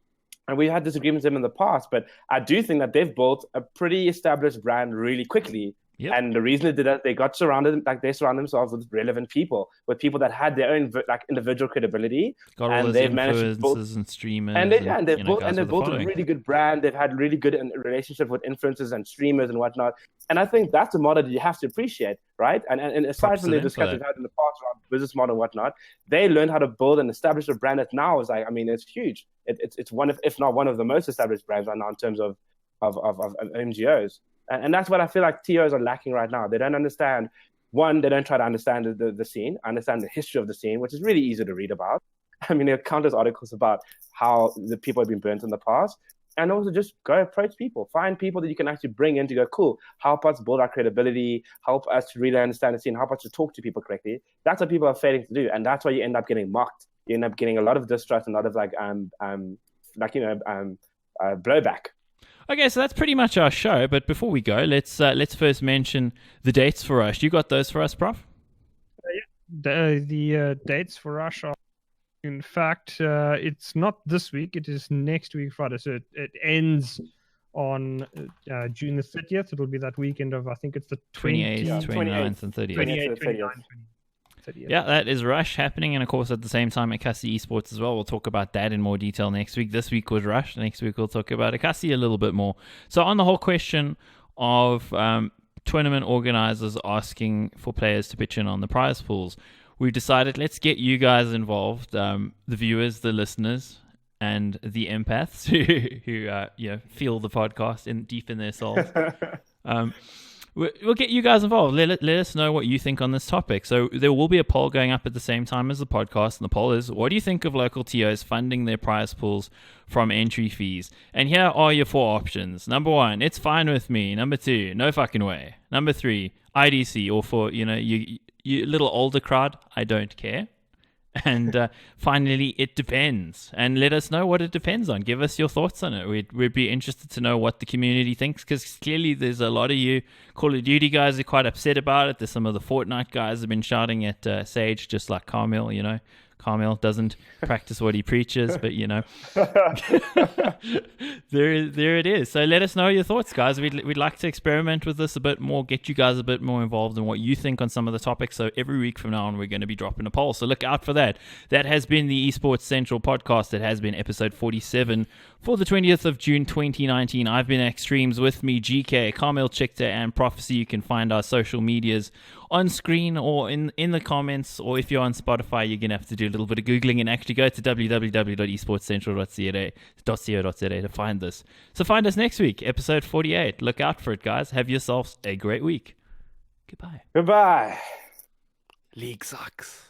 and we had disagreements with them in the past, but I do think that they've built a pretty established brand really quickly. Yep. And the reason they did that, they got surrounded, like they surround themselves with relevant people, with people that had their own like individual credibility. Got all they've managed to build and streamers, they've built a really good brand. They've had really good relationship with influencers and streamers and whatnot. And I think that's a model that you have to appreciate, right? And aside from the discussions we've had in the past around business model and whatnot, they learned how to build and establish a brand that now is like, I mean, it's huge. It's one of, if not one of the most established brands right now in terms of MGOs. And that's what I feel like TOs are lacking right now. They don't understand. One, they don't try to understand the scene, understand the history of the scene, which is really easy to read about. I mean, there are countless articles about how the people have been burnt in the past. And also just go approach people. Find people that you can actually bring in to go, cool, help us build our credibility, help us to really understand the scene, help us to talk to people correctly. That's what people are failing to do. And that's why you end up getting mocked. You end up getting a lot of distrust and a lot of blowback. Okay, so that's pretty much our show. But before we go, let's first mention the dates for Rush. You got those for us, Prof? The dates for Rush are, in fact, it's not this week. It is next week, Friday. So it ends on June the 30th. It'll be that weekend of, I think it's the 28th, 29th, and 30th. 28th, 29th. Yeah, that is Rush happening, and of course at the same time Akasi Esports as well. We'll talk about that in more detail next week. This week was Rush. Next week we'll talk about Akasi a little bit more. So on the whole question of tournament organizers asking for players to pitch in on the prize pools, we've decided let's get you guys involved, the viewers, the listeners, and the empaths who feel the podcast deep in their souls. We'll get you guys involved. Let us know what you think on this topic. So there will be a poll going up at the same time as the podcast. And the poll is, what do you think of local TOs funding their prize pools from entry fees? And here are your 4 options. Number 1, it's fine with me. Number 2, no fucking way. Number 3, IDC, or for, you little older crowd, I don't care. And finally, it depends. And let us know what it depends on. Give us your thoughts on it. We'd be interested to know what the community thinks, because clearly there's a lot of you Call of Duty guys are quite upset about it. There's some of the Fortnite guys have been shouting at Sage, just like Kaameel, Kaameel doesn't practice what he preaches, but there it is. So let us know your thoughts, guys. We'd like to experiment with this a bit more, get you guys a bit more involved in what you think on some of the topics. So every week from now on, we're going to be dropping a poll. So look out for that. That has been the Esports Central Podcast. It has been episode 47 for the 20th of June 2019. I've been axtremes, with me GK, Kaameel, Chicktay, and Profeci. You can find our social medias on screen or in the comments, or if you're on Spotify, you're going to have to do a little bit of Googling and actually go to www.esportscentral.co.za to find this. So find us next week, episode 48. Look out for it, guys. Have yourselves a great week. Goodbye. Goodbye. League sucks.